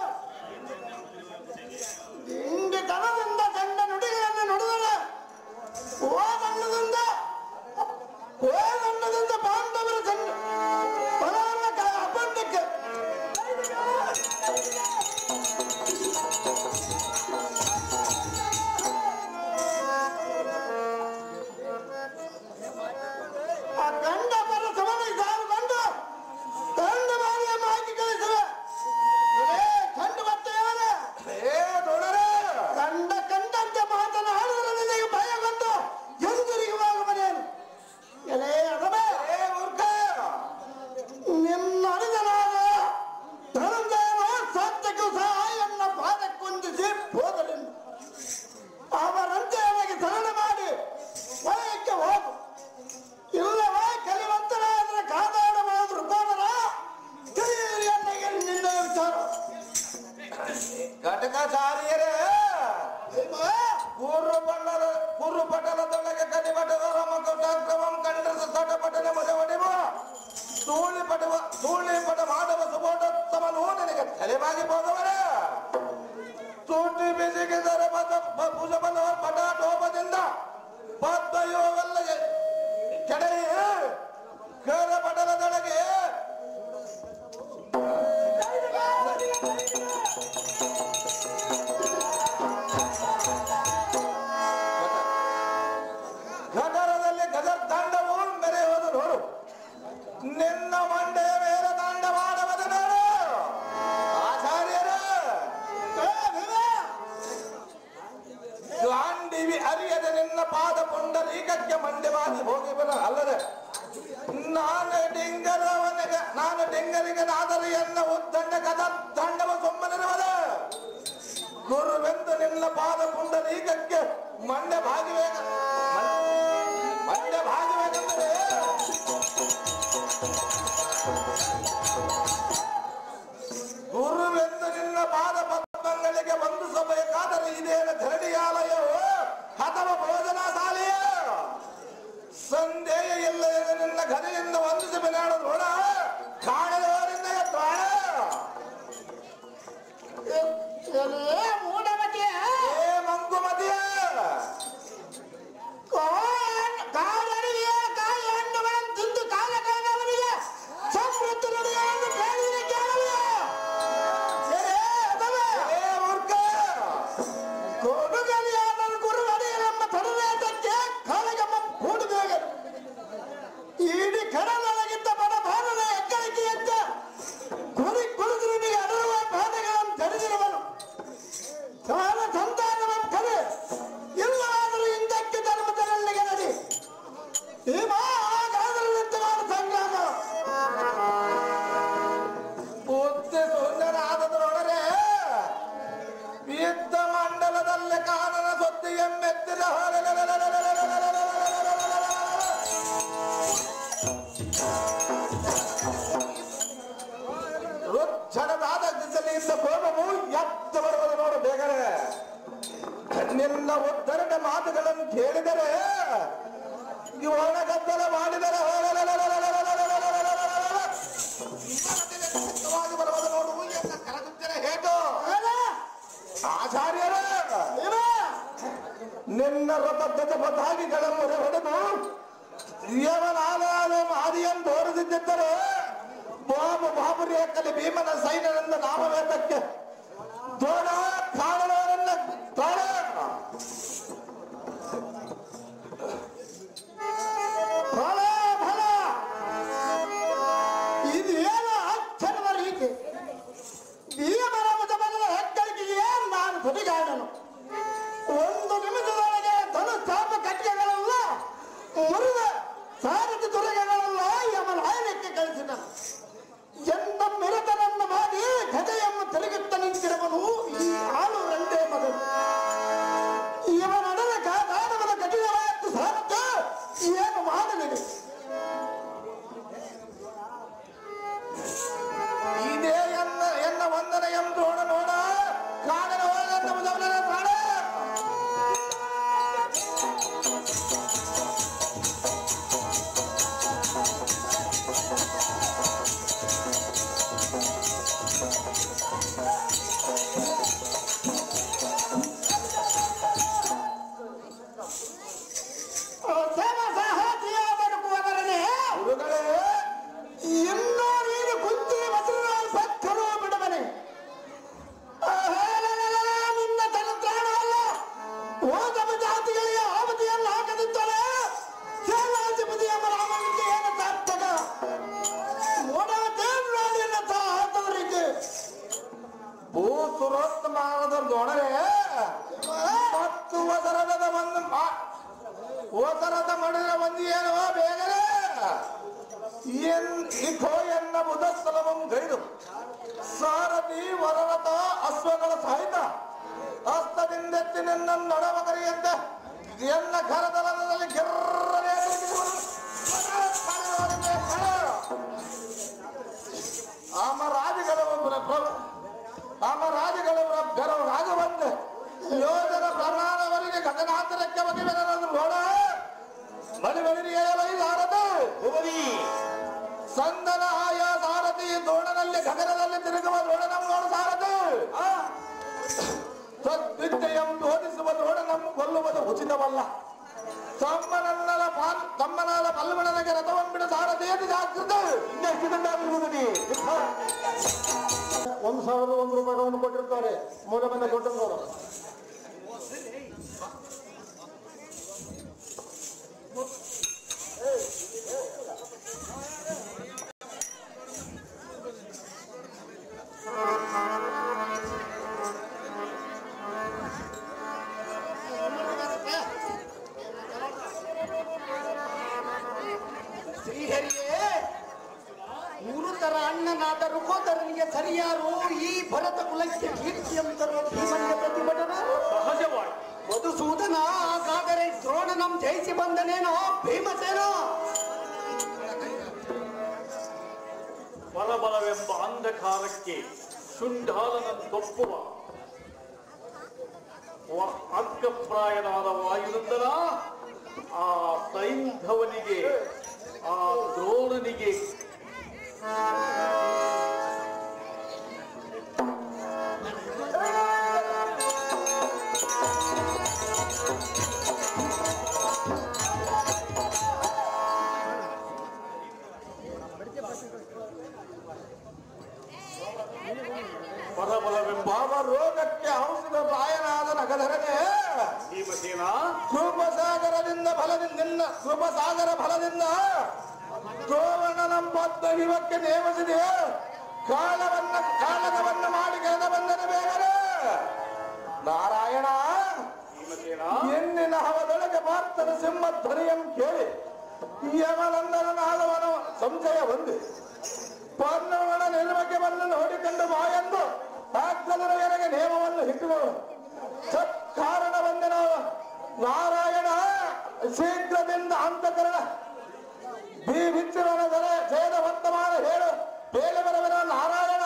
ಇಂಡಿತನದಿಂದ ಗಂಡ ನುಡಿಗಳನ್ನು ನುಡಿದರೆ ಓದಣ್ಣದಿಂದ ಬಾಂಧವರ ಅಬಂಧಕ್ಕೆ ಆ ಗಂಡ ಬರ ಸಮಯ ಸಾರುಕೊಂಡು ಗಂಡ ಬಾರಿಯ ಮಾಹಿತಿ ಕಳಿಸುವೆ. ಕಂಡು ಬರ್ತೇವೆ ಕಂಡ ಕಂಡಂತೆ ಮಾತನಾಡಿದ್ರೆ ನಿನಗೆ ಭಯ ಬಂದು ಎದುರಿಗುವಾಗ ಮನೆಯನ್ನು ಎಲೆ ಅದವೇ ನಿನ್ನ ಅರಿದನಾದ ಧನಂಜಯನು ಸತ್ಯಕ್ಕೂ ಸಹ ಎನ್ನ ಪಾದಕ್ಕುಂದಿಸಿ ಹೋದರೆಂದು ಅವರಂತೆ ನನಗೆ ಶರಣ ಮಾಡಿ ವಲಯಕ್ಕೆ ಹೋಗು. ಇಲ್ಲವೇ ಕಲಿವಂತರಾದ್ರೆ ಕಾದಾಡಬಹುದು ಋಕೋದರ ಕಿರಿಯರಿಗೆ ನಿನ್ನ ವಿಚಾರ. ಘಟಕಾಚಾರ್ಯರೇ, ಕುರುಪಟಲದೊಳಗೆ ಕಲಿಪಟದ ರಮಕಟಾಕ್ರಮಂ ಕಂಡಸ ಸಟಪಟನೆ ಮನೆ ಹೊಡೆವ ಧೂಳಿಪಟ ಮಾಡುವ ಸುಬೋಟೋತ್ತಮನು ನಿನಗೆ ತಲೆಮಾಗಿ ಹೋದವರ ಸೂಟಿ ಬಿಸಿಗಿದರೆ ಭುಜಬಲ ಪಟಾಟೋಪದಿಂದ ಪದ್ಮಯೋವೆಲ್ಲ ಕೆಡಹಿ ಕರಪಟಲದೊಳಗೆ ಗದರದಲ್ಲಿ ಗದರ್ ದಾಂಡವು ಮೆರೆಯುವುದು ನೋಡು. ನಿನ್ನ ಮಂಡೆಯ ಮೇಲೆ ದಾಂಡವಾಡವದು ನೋಡು. ಆಚಾರ್ಯರು ಗಾಂಡಿವಿ ಅರಿಯದೆ ನಿನ್ನ ಪಾದ ಪುಂಡರೀಕಕ್ಕೆ ಮಂಡ್ಯವಾಗಿ ಹೋಗಿಬರ ಅಲ್ಲದೆ ನಾನು ಡಿಂಗರಿಗೆ ನಾದರೆ ಎನ್ನ ಉದ್ದಂಡ ಗದರ್ ದಾಂಡವ ಸುಮ್ಮನಿರುವದ ಗುರುವೆಂದು ನಿನ್ನ ಪಾದ ಪುಂಡರೀಕಕ್ಕೆ ಮಂಡ್ಯ ಭಾಗವೇನೆಂದರೆ ಗುರುವೆಂದು ನಿನ್ನ ಪಾದ ಪದ್ಮಗಳಿಗೆ ವಂದಿಸಬೇಕಾದರೆ ಇದೇನು ಧರಣಿಯಾಲಯವೋ ಅಥವಾ ಭೋಜನ ಶಾಲೆಯೋ? ಸಂದೇಹ ಇಲ್ಲ ನಿನ್ನ ಘನೆಯಿಂದ ವಂದಿಸಿ ಬಿನಾಡು ನೋಡ ಕಾಣದವರಿಂದ ಪ್ರಾಣ ಮೂಢಮತಿಯ ಮಂಕುಮತಿಯ ಕಾಲಡಿಯ ರುಚ್ಛನದಾದ ದಿಸಲಿಯಿಂದ ಕೋಪವು ಎದ್ದು ಬರುವುದು ನೋಡು ಬೇಗನೆ. ನಿನ್ನ ಉತ್ತರದ ಮಾತುಗಳನ್ನು ಕೇಳಿದರೆ ಒಣಗದ್ದಲ ಮಾಡಿದರೆ ಬರುವುದು ನೋಡು ಎನ್ನ ಕರಗುತ್ತರ ಹೇಟು. ಆಚಾರ್ಯರ ನಿನ್ನ ರಥದ ಪತಾಗಿಗಳ ಮೊರೆ ಹೊಡೆದು ಯವನಾದ ಮಾರಿಯನ್ನು ತೋರಿಸಿದ್ದರೆ ಬಾಬುರೇಕಲ್ಲಿ ಭೀಮನ ಸೈನ್ಯದಿಂದ ನಾಮವೇದಕ್ಕೆ ದೋಣ ಕಾಣವರನ್ನ ತಾಳ ಫಲ ಫಲ ಇದು ಏನು ಅಕ್ಷರದ ರೀತಿ. ಭೀಮನ ಮುಖಬಲದ ಹೆಗ್ಗಳಿಕೆಗೆ ನಾನು ತುಟಿಗಾಡನು. ಒಂದು ನಿಮಿಷದೊಳಗೆ ಧನುಸ್ಥಾಪ ಕಟ್ಟಿಗೆಗಳೆಲ್ಲ ಮುರಿದ ಸಾರಥಿ ತುರೆಗಳೆಲ್ಲ ಯಮನ ಆಯನಕ್ಕೆ ಕಳಿಸಿದ. ಎಂತ ಮಿರತನನ್ನು ಮಾಡಿ ಗದೆಯನ್ನು ತಿರುಗುತ್ತ ನಿಂತಿರುವನು ಈ ಆಳು ರಂಡೇ ಮಗನು. ಇವನಡಲ ದಾನವನ ಕಠಿಣವಾದ ಸಾರಥ್ಯ ಏನು ಮಾಡಲಿದೆ. ಇದೇ ಎನ್ನ ವಂದನ ಎಂದೋಣ ನೋಡ ಕಾಣನ ಪ್ರಾಣ ಇನ್ನೂ ನೀನು ಕುಂತಿ ಭಕ್ತರು ಬಿಡಬನೆ ನಿನ್ನ ತನ್ನ ಪ್ರಾಣವಲ್ಲ ಓದವ ಜಾತಿಗಳಿಗೆ ಅವಧಿಯನ್ನು ಹಾಕದಿದ್ದರೆ ಸೇನಾಧಿಪತಿ ಎಂಬ ರಾಮನಿಗೆ ಏನು ಸಾರ್ಥಕ ನೋಡೇನು ಹಾಕದವರಿಗೆ ಭೂಸುರೋತ್ತಮಾನದ ದೊಣರೆ ಮತ್ತು ಒದರದ ಒಂದು ಓದರದ ಮಾಡಿದ ಒಂದು ಏನೋ ಬೇಗನೆ ಇಖೋ ಎನ್ನ ಬುಧಸ್ಥಲವಂ ಗೈದು ಸಾರಥಿ ವರರಥ ಅಶ್ವಗಳ ಸಹಿತ ಹಸ್ತದಿಂದೆತ್ತಿ ನಿನ್ನ ನಡವಗರಿಯಂತೆ ಎನ್ನ ಕರದಲದಲ್ಲಿ ಗಿರ್ರನೆ ರಾಜಗಳವರ ಬೆರವರಾಗವಂತೆ ಯೋಧನ ಪ್ರಮಾಣವರಿಗೆ ಘಟನಾಂತರಕ್ಕೆ ಬಗೆಬೆರದು ನೋಡ ಬಳಿಬಳಿಯಾರದು ಭುವನಿ ಸಂದನ ಆಯಾ ಸಾರಥಿ ದೋಣನಲ್ಲಿ ಗಗನದಲ್ಲಿ ತಿರುಗುವ ದೋಣನಂ ನೋಡು ಸಾರಥಿ ಸದ್ವಿದ್ಯೆಯಂ ಬೋಧಿಸುವ ದೋಣನಂ ಕೊಲ್ಲುವುದು ಉಚಿತವಲ್ಲ. ತಮ್ಮನಾದ ಪಲ್ಲುಗಳನಿಗೆ ರಥವಂಬಿಡ ಸಾರಥಿಯನ್ನು ಜಾಗೃತ ಇನ್ನೆಷ್ಟು ದಂಡಾಗಿರುವುದು ನೀ 1,001 ರೂಪಾಯಿಗಳನ್ನು ಕೊಟ್ಟಿರ್ತಾರೆ ಮೂಲಮನ್ನ ಕೊಟ್ಟವರು. ಶ್ರೀಹರಿಯೇ, ಗುರುತರ ಅಣ್ಣನಾದ ರುಕೋದರನಿಗೆ ಸರಿಯಾರು ಈ ಭರತ ಕುಲಕ್ಕೆ ಕೀರ್ತಿಯನ್ನು ತರುವ ಭೀಮನಿಗೆ ಪ್ರತಿಭಟನ ಸಹಜವಾಗಿ. ಮಧುಸೂದನ ಹಾಗಾದರೆ ದ್ರೋಣನಂ ಜಯಿಸಿ ಬಂದನೇನೋ ಭೀಮಸೇನ? ಬಲಬಲವೆಂಬ ಅಂಧಕಾರಕ್ಕೆ ಶುಂಢಾಲನನ್ನೊಪ್ಪುವ ಅರ್ಕಪ್ರಾಯನಾದ ವಾಯುನಂದನ ಆ ಸೈಂಧವನಿಗೆ ಆ ದ್ರೋಣನಿಗೆ ಬಲಬಲವೆಂಬ ರೋಗಕ್ಕೆ ಔಷಧ ಪ್ರಾಯನಾದ ನಗಧರನೆ ಭೀಮಸೇನ ಕೃಪಸಾಗರದಿಂದ ಫಲದಿಂದ ದ್ರೋಣನಂಬತ್ತ ಇವಕ್ಕೆ ನೇಮಿಸಿದೆ. ಕಾಳಗವನ್ನು ಮಾಡಿ ಗೆದ ಬಂದನೆ ಬೇಗನೆ ನಾರಾಯಣ. ಎನ್ನಿನ ಹವದೊಳಗೆ ಪಾರ್ಥನ ಸಿಂಹ ಧ್ವನಿಯನ್ನು ಕೇಳಿ ಯಮನಂದನ ನಾದವನು ಸಂಶಯ ಹೊಂದಿ ಪನ್ನವನ ನಿರ್ಮಕ್ಕೆ ಬಂದು ನೋಡಿಕೊಂಡು ಬಾಯೆಂದು ಆಗ್ತದರ ನೇಮವನ್ನು ಹಿಟ್ಟುಗಳು ಸತ್ಕಾರಣ ಬಂದಿನ ನಾರಾಯಣ ಶೀಘ್ರದಿಂದ ಅಂತಕರಣ ಬಿಚ್ಚಿರನ ಛೇದ ವರ್ತಮಾನ ಹೇಳು ಬೇಳೆ ಬರವರ ನಾರಾಯಣ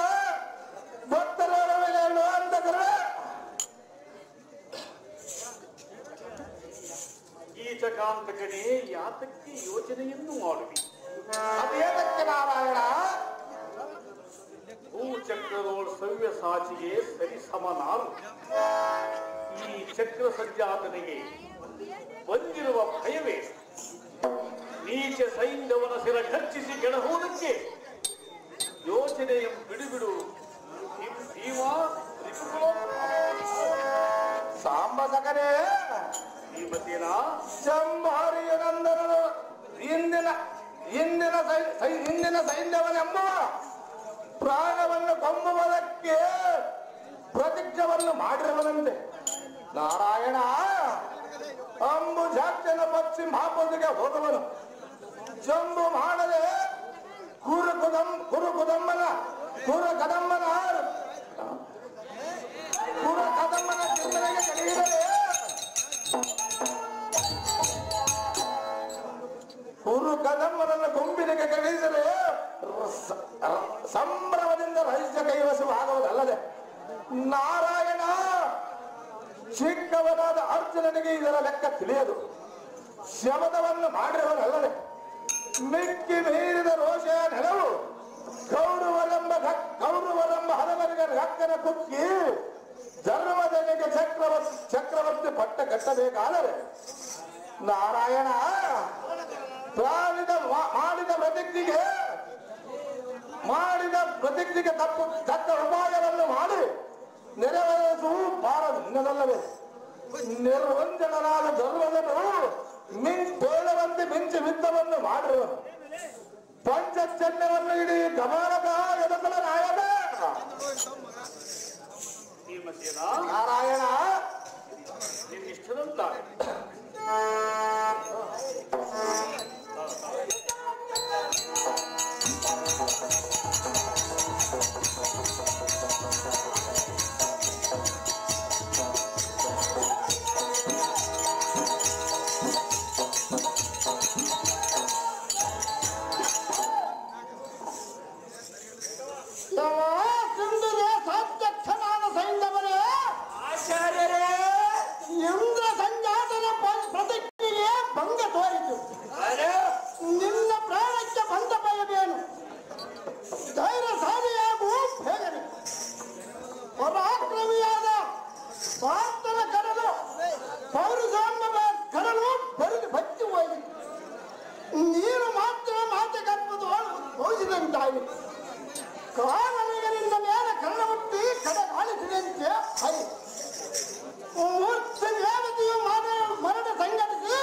ಭಕ್ತರ ಹೇಳು ಅಂತಕರಣ ಕೀಚಕಾಂತಕನೇ ಯಾತಕ್ಕೆ ಯೋಚನೆಯನ್ನು ಮಾಡುವಿ? ಅದೇದಕ್ಕೆ ನಾರಾಯಣ? ಭೂಚಕ್ರದೋಳ್ ಸವ್ಯ ಸಾಚಿಗೆ ಸರಿ ಸಮನಾರು ಈ ಚಕ್ರ ಸಂಜಾತನಿಗೆ ಬಂದಿರುವ ಭಯವೇ ನೀಚ ಸೈನ್ಯವನ ಸಿರ ಘರ್ಚಿಸಿ ಕೆಳಹುವುದಕ್ಕೆ ಯೋಚನೆಯ ಬಿಡುಬಿಡು ಸಾಂಬಸಕರೇ ಭೀಮಸೇನ ಚಂಬಾರಿಯ ನಂದನನು ಹಿಂದಿನ ಸೈನ್ಯವನೆಂಬುವ ಪ್ರಾಣವನ್ನು ಕೊಂಬುವುದಕ್ಕೆ ಪ್ರತಿಜ್ಞವನ್ನು ಮಾಡಿರುವನಂತೆ ನಾರಾಯಣ. ಅಂಬುಜಾಕ್ಷನ ಪಕ್ಷಿ ಮಹಾಪದಿಗೆ ಹೋಗುವನು ಜಂಬು ಮಾಡದೆ ಕುರು ಕದಮ್ಮನ ಚಿಂತನೆಗೆ ಕಲಿಯಿದರೆ ಕುರು ಕದಮ್ಮನನ್ನು ಗುಂಪಿನಿಗೆ ಕಲಿಸಿದರೆ ಸಂಭ್ರಮದಿಂದ ರಾಜ್ಯ ಕೈವಶವಾಗುವುದಲ್ಲದೆ ನಾರಾಯಣ ಚಿಕ್ಕವನಾದ ಅರ್ಜುನನಿಗೆ ಇದರ ಲೆಕ್ಕ ತಿಳಿಯದು. ಶಬದವನ್ನು ಮಾಡಿರುವನಲ್ಲದೆ ಮಿಕ್ಕಿ ಮೀರಿದ ರೋಷೆಯ ನೆಲವು ಕೌರವರೆಂಬ ಹಲವರಿಗೆ ರಕ್ಕನ ಕುಕ್ಕಿ ಧರ್ಮದನಿಗೆ ಚಕ್ರವರ್ತಿ ಪಟ್ಟ ಕಟ್ಟಬೇಕಾದರೆ ನಾರಾಯಣ ಮಾಡಿದ ಪ್ರತಿಜ್ಞೆಗೆ ತಕ್ಕ ಉಪಾಯವನ್ನು ಮಾಡಿ ನೆರವೇರಿಸುವು ಬಾರದಲ್ಲವೇ? ನಿರ್ವಂಜನರಾದ ಧರ್ಮದನು ಬೇಡವಂತೆ ಮಿಂಚಿ ಯುದ್ಧವನ್ನು ಮಾಡಿರುವನು ಪಂಚಜನ್ಯವನ್ನು ಇಡೀ ಗಮನದ ಎದುಕಲ ನಾಯಕ ನಾರಾಯಣ ನಿನ್ನಿಷ್ಟದಂತ ಆಚಾರ್ಯರೇ, ಇಂದ್ರ ಸಂಜಾತನ ಪ್ರತಿಜ್ಞೆಗೆ ಭಂಗ ತೋರಿತು. ನಿನ್ನ ಪ್ರಾಣಕ್ಕೆ ಬಂದ ಭಯವೇನು? ಧೈರ್ಯಶಾಲಿಯಾಗುವ ಬೇಗನೆ. ಪರಾಕ್ರಮಿಯಾದ ಪಾರ್ಥನ ಕರಲು ಪೌರುಷಾಂಬ ಕರಲು ಬರೆದು ಬಚ್ಚಿ ಹೋಯಿತು. ನೀನು ಮಾತ್ರ ಮಾತುಕಲ್ಪದು ಘೋಷಿದಂತಾಯಿತು. ಕಾಲನಿಗೆ ನಿನ್ನ ಮೇಲೆ ಕರ್ಣ ಹುಟ್ಟಿ ಕಡೆಗಾಳಿಸಿದಂತೆ ಆಯಿತು. ಮೂರ್ತಿ ದೇವತೆಯು ಮರಣ ಸಂಘಟಿಸಿ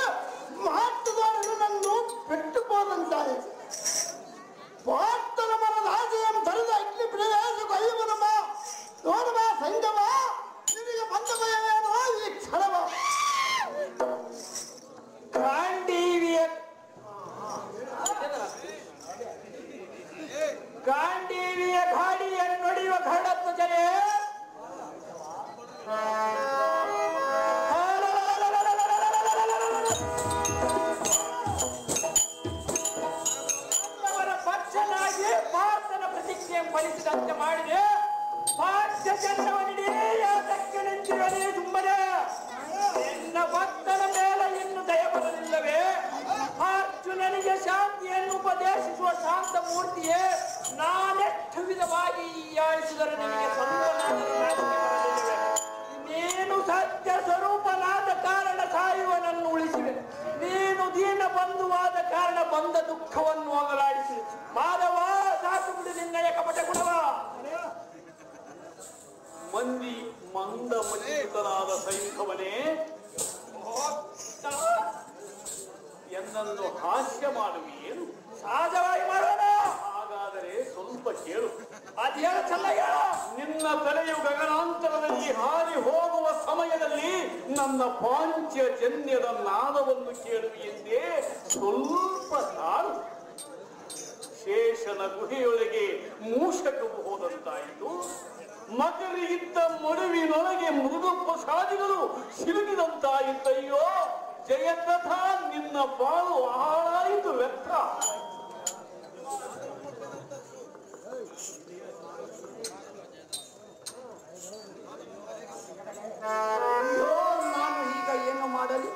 ಮಾತುಗಾರರು ನನ್ನು ಬಿಟ್ಟುಕೋದಂತಾಯಿತು. ಪಾರ್ಥನ ಮರದ ಆಶೆಯನ್ನು ತರದ ಇಡ್ಲಿ ಪ್ರವೇಶ ಕೈಯುವನಮ್ಮ ನೋಡುವ ಸಂಗಮ ನಿನಗೆ ಬಂದ ಭಯವೇನೋ ಈ ಕ್ಷಣವ ಗಾಂಡೀವಿಯ ಗಾಡಿಯನ್ನು ನುಡಿಯುವ ಘಡತ್ತು ಜನೆ ಪಕ್ಷನಾಗಿ ಪಾರ್ಥನ ಪ್ರತಿಜ್ಞೆ ಫಲಿಸಿದಂತೆ ಮಾಡಿದೆ. ಪಾಠ್ಯ ಚಂಡವನಿಡೀಯಾತಕ್ಕೆ ನಿಂತಿರಲಿ ಸುಮ್ಮನೆ. ನಿನ್ನ ಭಕ್ತನ ಮೇಲೆ ಇನ್ನು ದಯ ಬರಲಿಲ್ಲವೇ? ಅರ್ಜುನನಿಗೆ ಶಾಂತಿಯನ್ನು ಉಪದೇಶಿಸುವ ಶಾಂತ ಮೂರ್ತಿಯೇ, ನಾನೆಷ್ಟು ವಿಧವಾಗಿ ಯಾಯಿಸಿದರೆ ನಿನಗೆ ನೀನು ಸತ್ಯ ಸ್ವರೂಪನಾದ ಕಾರಣ ಸಾಯುವನನ್ನು ಉಳಿಸಿವೆ. ನೀನು ದೀನ ಬಂಧುವಾದ ಕಾರಣ ಬಂದ ದುಃಖವನ್ನು ಹೋಗಲಾಡಿಸಿವೆ. ಮಾಧವ, ಸಾಕು ಬಿಡು ನಿನ್ನಯ ಕಪಟ ಗುಣವ. ಮಂದಿ ಮಂದ ಮಚಿತನಾದ ಸೈನಿಕವನೇ, ಎನ್ನನ್ನು ಹಾಸ್ಯ ಮಾಡುವಿಯೇನು? ಸಹಜವಾಗಿ ಮಾಡೋಣ. ಹಾಗಾದರೆ ಸ್ವಲ್ಪ ಕೇಳು. ಅದೇನು ಚೆನ್ನಾಗಿ ಹೇಳು. ನಿನ್ನ ತಲೆಯು ಗಗನಾಂತರದಲ್ಲಿ ಹಾರಿ ಹೋಗುವ ಸಮಯದಲ್ಲಿ ನನ್ನ ಪಾಂಚಜನ್ಯದ ನಾದವನ್ನು ಕೇಳುವಿಯೆಂದೇ ಸ್ವಲ್ಪ ತಾಳು. ಶೇಷನ ಗುಹೆಯೊಳಗೆ ಮೂಷಕವು ಹೋದಂತಾಯಿತು. ಮಕರಿ ಇದ್ದ ಮಡುವಿನೊಳಗೆ ಮೃದು ಪ್ರಸಾದಿಗಳು ಸಿಲುಕಿದಂತಾಯಿತಯ್ಯೋ. ಜಯದ್ರಥ, ನಿನ್ನ ಬಾಳು ಹಾಳಾಯಿತು ವ್ಯರ್ಥ. ನಾನು ಈಗ ಏನು ಮಾಡಲಿ?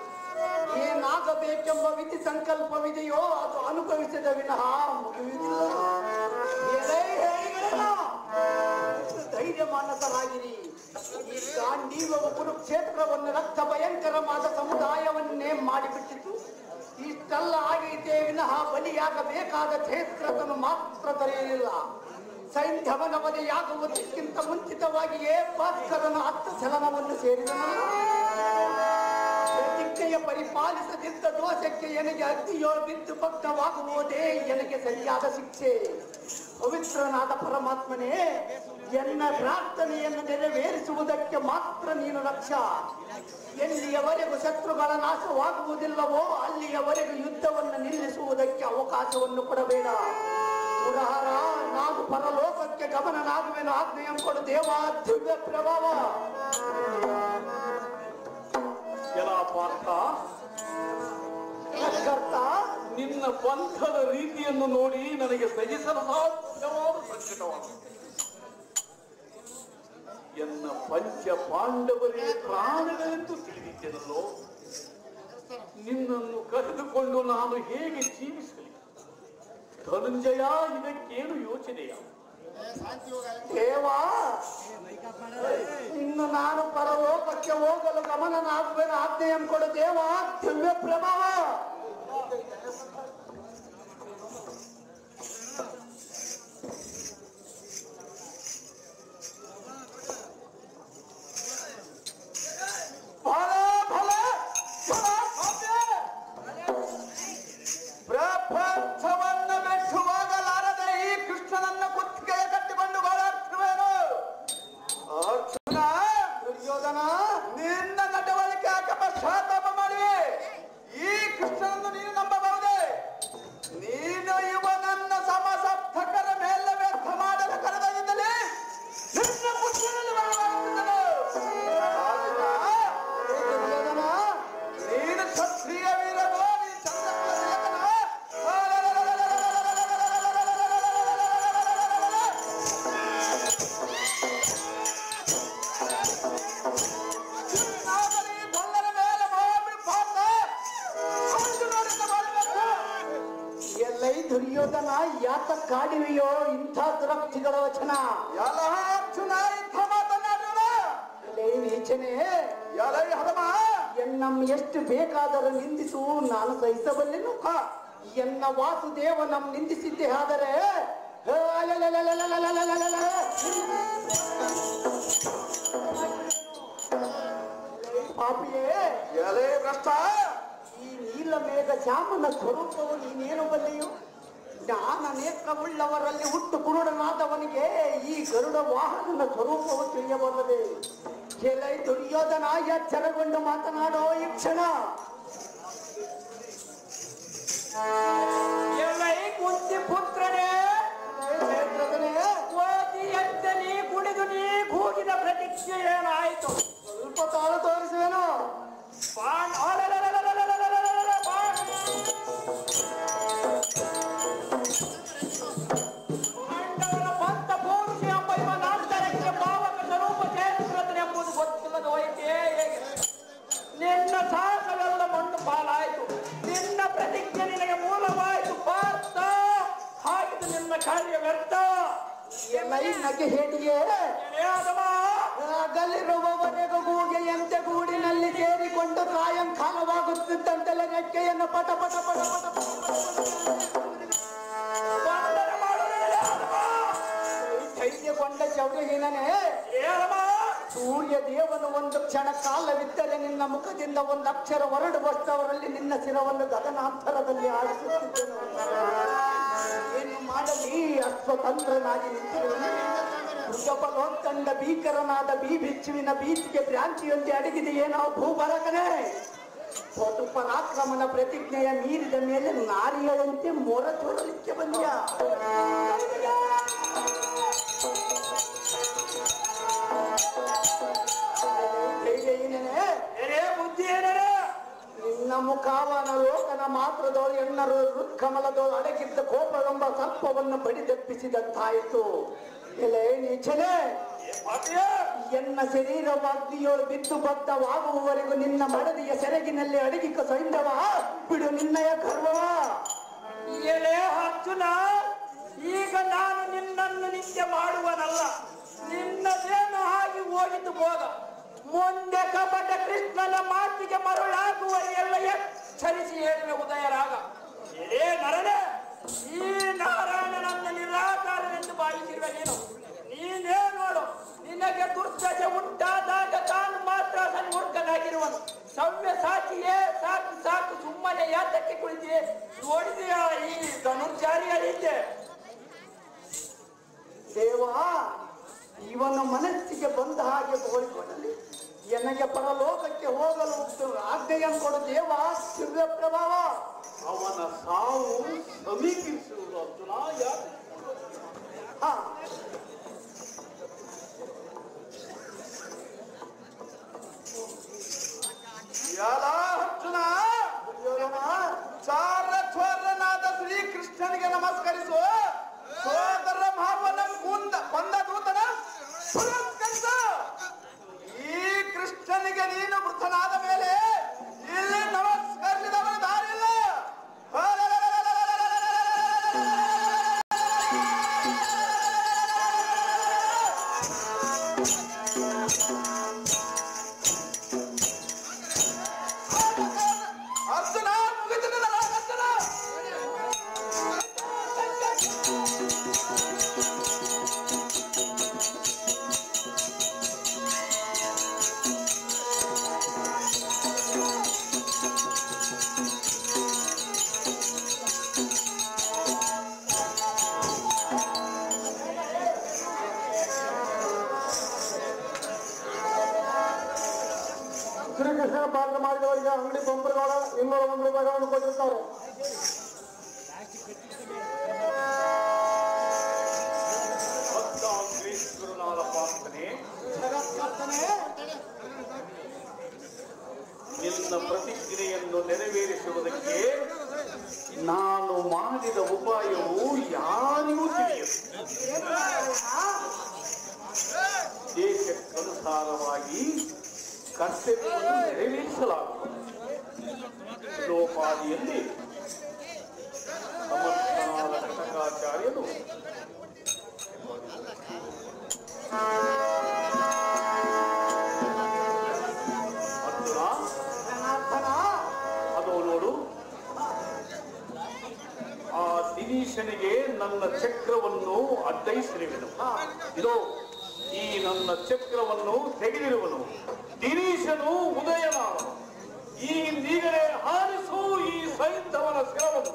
ಏನಾಗಬೇಕೆಂಬ ವಿಧಿ ಸಂಕಲ್ಪವಿದೆಯೋ ಅದು ಅನುಭವಿಸಿದ ವಿನಃ ಮುಗಿಯುವುದಿಲ್ಲ. ಧೈರ್ಯ ಮಾನಸರಾಗಿರಿ. ಈ ಗಾಂಡೀವವು ಕುರುಕ್ಷೇತ್ರವನ್ನು ರಕ್ತ ಭಯಂಕರವಾದ ಸಮುದಾಯವನ್ನೇ ಮಾಡಿಬಿಟ್ಟಿತು. ಇಷ್ಟೆಲ್ಲ ಆಗೈತೆ ವಿನಃ ಬಲಿಯಾಗಬೇಕಾದ ಕ್ಷೇತ್ರವನ್ನು ಮಾತ್ರ ದೊರೆಯಲಿಲ್ಲ. ಸೈಂಧವನ ಬಲಿಯಾಗುವುದಕ್ಕಿಂತ ಮುಂಚಿತವಾಗಿಯೇ ಭಾಸ್ಕರನ ಅರ್ಥಚಲನವನ್ನು ಸೇರಿದನಲ್ಲ. ಪ್ರತಿಜ್ಞೆಯ ಪರಿಪಾಲಿಸದಿದ್ದ ದೋಷಕ್ಕೆ ನನಗೆ ಅಗ್ನಿಯೋ ಬಿದ್ದು ಭಕ್ತವಾಗುವುದೇ ನನಗೆ ಸರಿಯಾದ ಶಿಕ್ಷೆ. ಪವಿತ್ರನಾದ ಪರಮಾತ್ಮನೇ, ಎನ್ನ ಪ್ರಾರ್ಥನೆಯನ್ನು ನೆರವೇರಿಸುವುದಕ್ಕೆ ಮಾತ್ರ ನೀನು ರಕ್ಷ. ಎಲ್ಲಿಯವರೆಗೂ ಶತ್ರುಗಳ ನಾಶವಾಗುವುದಿಲ್ಲವೋ ಅಲ್ಲಿಯವರೆಗೂ ಯುದ್ಧವನ್ನು ನಿಲ್ಲಿಸುವುದಕ್ಕೆ ಅವಕಾಶವನ್ನು ಕೊಡಬೇಡ. ಪುರಹರ, ನಾನು ಪರಲೋಕಕ್ಕೆ ಗಮನನಾಗುವೆನು. ಆಜ್ಞೆಯನ್ನು ಕೊಡು ದೇವಾ, ದಿವ್ಯ ಪ್ರಭಾವ. ಪಾರ್ಥ, ನಿನ್ನ ಪಂಥದ ರೀತಿಯನ್ನು ನೋಡಿ ನನಗೆ ಸಹಿಸಲು ಸಾಧ್ಯವಾದ ಸಂಕಟವಾಗಿದೆ. ಎನ್ನ ಪಂಚ ಪಾಂಡವರೇ ಪ್ರಾಣಗಳೆಂದು ತಿಳಿದಿದ್ದೇನಲ್ಲೋ, ನಿನ್ನನ್ನು ಕರೆದುಕೊಂಡು ನಾನು ಹೇಗೆ ಜೀವಿಸಲಿ? ಧನುಂಜಯ, ಇದಕ್ಕೇನು ಯೋಚನೆಯ? ದೇವಾ, ಇನ್ನು ನಾನು ಪರಲೋಕಕ್ಕೆ ಹೋಗಲು ಗಮನನಾಗುವೆನು. ಆಜ್ಞೆಯನ್ನು ಕೊಡು ದೇವಾ, ದಿವ್ಯ ಪ್ರಭಾವ. ಪ್ರಪಂಚವನ್ನು ಮೆಟ್ಟು ಹೋಗಲಾರದೆ ಈ ಕೃಷ್ಣನನ್ನ ಕುತ್ತಿಗೆಗೆ ಕಟ್ಟಿಕೊಂಡು ಗೋಳಾಡ್ತಿರುವೇನು? ಅರ್ಜುನ, ದುರ್ಯೋಧನ, ನಿನ್ನ ನಡವಳಿಕೆ ಯಾಕೆ ಪಶ್ಚಾತ್ತಾಪ ಮಾಡಿ ಈ ಕೃಷ್ಣನನ್ನು ನೀನು ನಂಬಬಹುದೇ? ನೀನು ಇವನನ್ನ ಸಮಸಪ್ತಕರ ಮೇಲೆ ವ್ಯರ್ಥ ಮಾಡಲು ಕರೆದೊಯ್ಯುತ್ತಲೇ ನಿನ್ನ ಪುತ್ರನಲ್ಲಿ ಬರಲಾಗುತ್ತಿದ್ದನು. ದುರ್ಯೋಧನ, ನೀನು ಕ್ಷತ್ರಿಯ ವೀರನೋ, ನೀ ಚಂದ್ರಕುಲ ತಿಲಕನೋ? ಎಲ್ಲೈ ದುರ್ಯೋಧನ, ಯಾತ ಕಾಡಿವೆಯೋ ಇಂಥ ದುರಕ್ಷಿಗಳ ವಚನ? ಎಲ್ಲ ಅರ್ಜುನ ಇಂಥ ಮಾತನಾಡುವ ನೀಚನೆ, ಎಲೈ ಹದಮ, ಎನ್ನಮ್ಮ ಎಷ್ಟು ಬೇಕಾದರೂ ನಿಂದಿಸು, ನಾನು ಸಹಿಸಬಲ್ಲೆನು. ಎನ್ನ ವಾಸುದೇವನಂ ನಿಂದಿಸಿದ್ದೆ ಆದರೆ ಪಾಪಿಯೇ, ಎಲೈ ಭ್ರಷ್ಟ, ಈ ನೀಲಮೇಘ ಶ್ಯಾಮನ ಸ್ವರೂಪವು ನೀನೇನು ಬಲ್ಲೆಯು? ಜ್ಞಾನ ನೇತ್ರವುಳ್ಳವರಲ್ಲಿ ಹುಟ್ಟು ಕುರುಡನಾದವನಿಗೆ ಈ ಗರುಡ ವಾಹನನ ಸ್ವರೂಪವು ತಿಳಿಯಬಲ್ಲದೆ. ಕೆಲೈ ದುರ್ಯೋಧನ, ಎಚ್ಚರಗೊಂಡು ಮಾತನಾಡೋ ಈ ಕ್ಷಣ. ಎಲ್ಲೈ ಕುಂತಿ ಪುತ್ರನೇ, ಓದಿ ಅಂತ ನೀ ಕುಡಿದು ನೀ ಕೂಗಿದ ಪ್ರತಿಜ್ಞೆ ಏನಾಯ್ತು? ಸ್ವಲ್ಪ ತಾಳು ತೋರಿಸುವೇನು? ಪಾಂಡವರ ಪಂಥ ಪೌರುಷ ಎಂಬ ಇವನಾಂತರಕ್ಕೆ ಭಾವಕ ಸ್ವರೂಪ ಎಂಬುದು ಗೊತ್ತಿಲ್ಲದ ಹೋಯಿತೇ ಹೇಗೆ? ನಿನ್ನ ಸಾಹಸವೆಲ್ಲ ಮಣ್ಣು ಪಾಲಾಯಿತು. ನಿನ್ನ ಪ್ರತಿಜ್ಞೆ ನಿನಗೆ ಮೂಲವಾಯಿತು ಪಾರ್ಥ. ಹಾಗಿದ್ದು ನಿನ್ನ ಕಾರ್ಯ ವ್ಯರ್ಥ. ಎಲ್ಲೈ ನಗೆ ಹೇಳಿಯೇ ಆಗಲಿರುವವರೆಗೂ ಗೂಗೆಯಂತೆ ಗೂಡಿನಲ್ಲಿ ಸೇರಿಕೊಂಡು ಸಾಯಂಕಾಲವಾಗುತ್ತಿದ್ದಂತೆಲ್ಲ ರೆಕ್ಕೆಯನ್ನು ಪಟ ಪಟ ಪಟ ಪಟ ಧೈರ್ಯಗೊಂಡ ಚೌರ್ಯಹೀನನೇ, ಸೂರ್ಯ ದೇವನು ಒಂದು ಕ್ಷಣ ಕಾಲವಿದ್ದರೆ ನಿನ್ನ ಮುಖದಿಂದ ಒಂದು ಅಕ್ಷರ ಹೊರಡುವಷ್ಟವರಲ್ಲಿ ನಿನ್ನ ಶಿರವನ್ನು ಗಗನಾಂತರದಲ್ಲಿ ಆಡಿಸುತ್ತಿದ್ದನು. ಏನು ಮಾಡಲಿ? ಅಸ್ವತಂತ್ರನಾಗಿ ನಿಂತಿರುವನು. ಮೃಗಬಲೋತ್ತಂಡ ಭೀಕರನಾದ ಬಿಚ್ಚುವಿನ ಬೀಚಿಗೆ ಭ್ರಾಂತಿಯೊಂದಿ ಅಡಗಿದೆಯೇನೋ ಭೂಭರಕನೇ. ಪಟು ಪರಾಕ್ರಮನ ಪ್ರತಿಜ್ಞೆಯ ಮೀರಿದ ಮೇಲೆ ನಾರಿಗಳಂತೆ ಮೊರ ತೋಡಲಿಕ್ಕೆ ಬಂದ್ಯ. ಧೈರ್ಯ ಏನೇನೆ? ಬುದ್ಧಿ ಏನೇ? ನಿನ್ನ ಮುಖಾವನ ಲೋಕನ ಮಾತ್ರದೋಳು ಎನ್ನರು ಹೃತ್ಕಮಲದೋಳು ಅಡಗಿದ್ದ ಕೋಪವೆಂಬ ಸರ್ಪವನ್ನು ಬಡಿದೆಪ್ಪಿಸಿದಂತಾಯಿತು. ಎಲೆ ನೀಚನೆ, ಎನ್ನ ಶರೀರವಾಗ್ನಿಯೋಳು ಬಿದ್ದು ಬದ್ಧವಾಗುವವರೆಗೂ ನಿನ್ನ ಮಡದಿಯ ಸೆರಗಿನಲ್ಲಿ ಅಡಗಿಕ ಸೈಂಧವ ಬಿಡು ನಿನ್ನಯ ಗರ್ವವ. ಎಲೆ ಅರ್ಜುನ, ಈಗ ನಾನು ನಿನ್ನನ್ನು ನಿತ್ಯ ಮಾಡುವನಲ್ಲ, ನಿನ್ನದೇನು ಆಗಿ ಹೋಗಿದ್ದು ಹೋಗ. ಮುಂದೆ ಕಪಟ ಕೃಷ್ಣನ ಮಾತಿಗೆ ಮರುಳಾಗುವ ಎಲ್ಲ ಎಚ್ಚರಿಸಿ ಹೇಳಿದ ಉದಯರಾಗ. ಎಲೆ ನರನೆ, ಈ ನಾರಾಯಣನನ್ನು ನಿರಾಕಾರನೆಂದು ಭಾವಿಸಿರುವ ನೀನೇ ನೋಡು, ನಿನಗೆ ದುರ್ದಶೆ ಉಂಟಾದಾಗ ತಾನು ಮಾತ್ರ ಸನ್ಮೂರ್ಖನಾಗಿರುವನು. ಸವ್ಯ ಸಾಚಿಯೇ ಸಾಕು ಸಾಕು, ಸುಮ್ಮನೆ ಯಾತಕ್ಕೆ ಕುಳಿತಿಯೇ? ನೋಡಿದೆಯಾ ಈ ಧನುರ್ಜಾರಿಯಲ್ಲಿದ್ದೆ? ದೇವ, ಇವನ ಮನಸ್ಸಿಗೆ ಬಂದ ಹಾಗೆ ಬೋಳಿಕೊಳ್ಳಲಿ. ನನಗೆ ಪರಲೋಕಕ್ಕೆ ಹೋಗಲು ಆಜ್ಞೆಯನ್ನು ಕೊಡು ದೇವ. ದಿವ್ಯ ಪ್ರಭಾವ. ಅವನ ಸಾವು ಸಮೀಪಿಸುವುದು ಅರ್ಜುನ. ಅರ್ಜುನ, ಚಾರನಾದ ಶ್ರೀಕೃಷ್ಣನಿಗೆ ನಮಸ್ಕರಿಸು. ಸೋದರ ಭಾವನ ಬಂದ ದೂತನ ಪುರಸ್ಕರಿಸ. ಈ ಕೃಷ್ಣನಿಗೆ ನೀನು ಮೃತನಾದ ಮೇಲೆ ಇಲ್ಲಿ ನಮಸ್ಕರಿಸಿದವನ ದಾರಿಲ್ಲ. ಅರ್ಜುನ ಮುಗಿದಿಲ್ಲ. ಅರ್ಜುನ ಶ್ರೀಕೃಷ್ಣನ ಪಾತ್ರ ಮಾಡಿದವರಿಗೆ ಅಂಗಡಿ ಪಂಪರ್ಗಳ 201 ರೂಪಾಯಿಗಳನ್ನು ಕೊಟ್ಟಿರ್ತಾರೆ. ನಿನ್ನ ಪ್ರತಿಜ್ಞೆಯನ್ನು ನೆರವೇರಿಸುವುದಕ್ಕೆ ನಾನು ಮಾಡಿದ ಉಪಾಯವು ಯಾರಿಗೂ ತಿಳಿಯದು. ದೇಶಕ್ಕನುಸಾರವಾಗಿ ಕರ್ತವ್ಯವನ್ನು ನೆರವೇರಿಸಲಾಗುತ್ತದೆ. ಲೋಪಾದಿಯಲ್ಲಿ ಸಮರ್ಥನಾದ ಕಟಕಾಚಾರ್ಯನು ಅದು ನೋಡು, ಆ ದಿನೀಶನಿಗೆ ನನ್ನ ಚಕ್ರವನ್ನು ಅಡ್ಡೈಸಿರುವೆನು. ಇದೋ ಈ ನನ್ನ ಚಕ್ರವನ್ನು ತೆಗೆದಿರುವನು. ದಿನೀಶನು ಉದಯನಾದ. ಈಗಲೇ ಹಾರಿಸು ಈ ಸೈಂಧವನ ಶಿರವನ್ನು.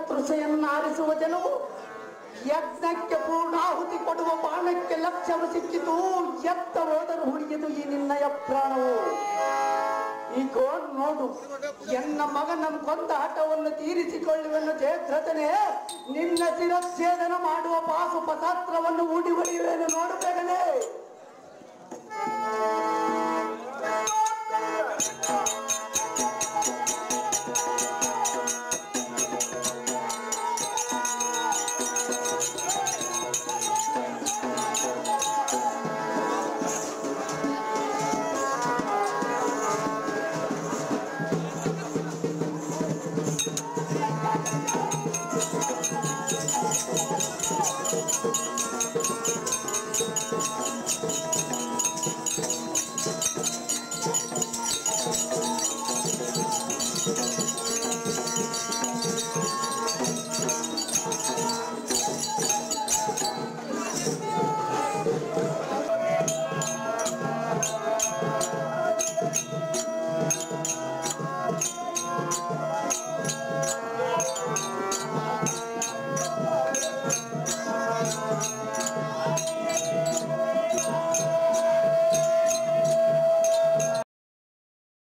ತೃಷೆಯನ್ನಾರಿಸುವ ಜನವು ಯಜ್ಞಕ್ಕೆ ಪೂರ್ಣಾಹುತಿ ಕೊಡುವ ಬಾಣಕ್ಕೆ ಲಕ್ಷ್ಯವು ಸಿಕ್ಕಿತು. ಎತ್ತ ಹೋದರೂ ಹುಡುಗಿದು ಈ ನಿನ್ನಯ ಪ್ರಾಣವು. ಈಗ ನೋಡು, ಎನ್ನ ಮಗನ ಕೊಂದ ಹಠವನ್ನು ತೀರಿಸಿಕೊಳ್ಳುವೆನ್ನು ಜಯದ್ರಥನೇ. ನಿನ್ನ ಶಿರಚ್ಛೇದನ ಮಾಡುವ ಪಾಶುಪತಾಸ್ತ್ರವನ್ನು ಹೂಡಿ ಹೊಡೆಯುವೆನು. ನೋಡು ಬೇಗನೆ.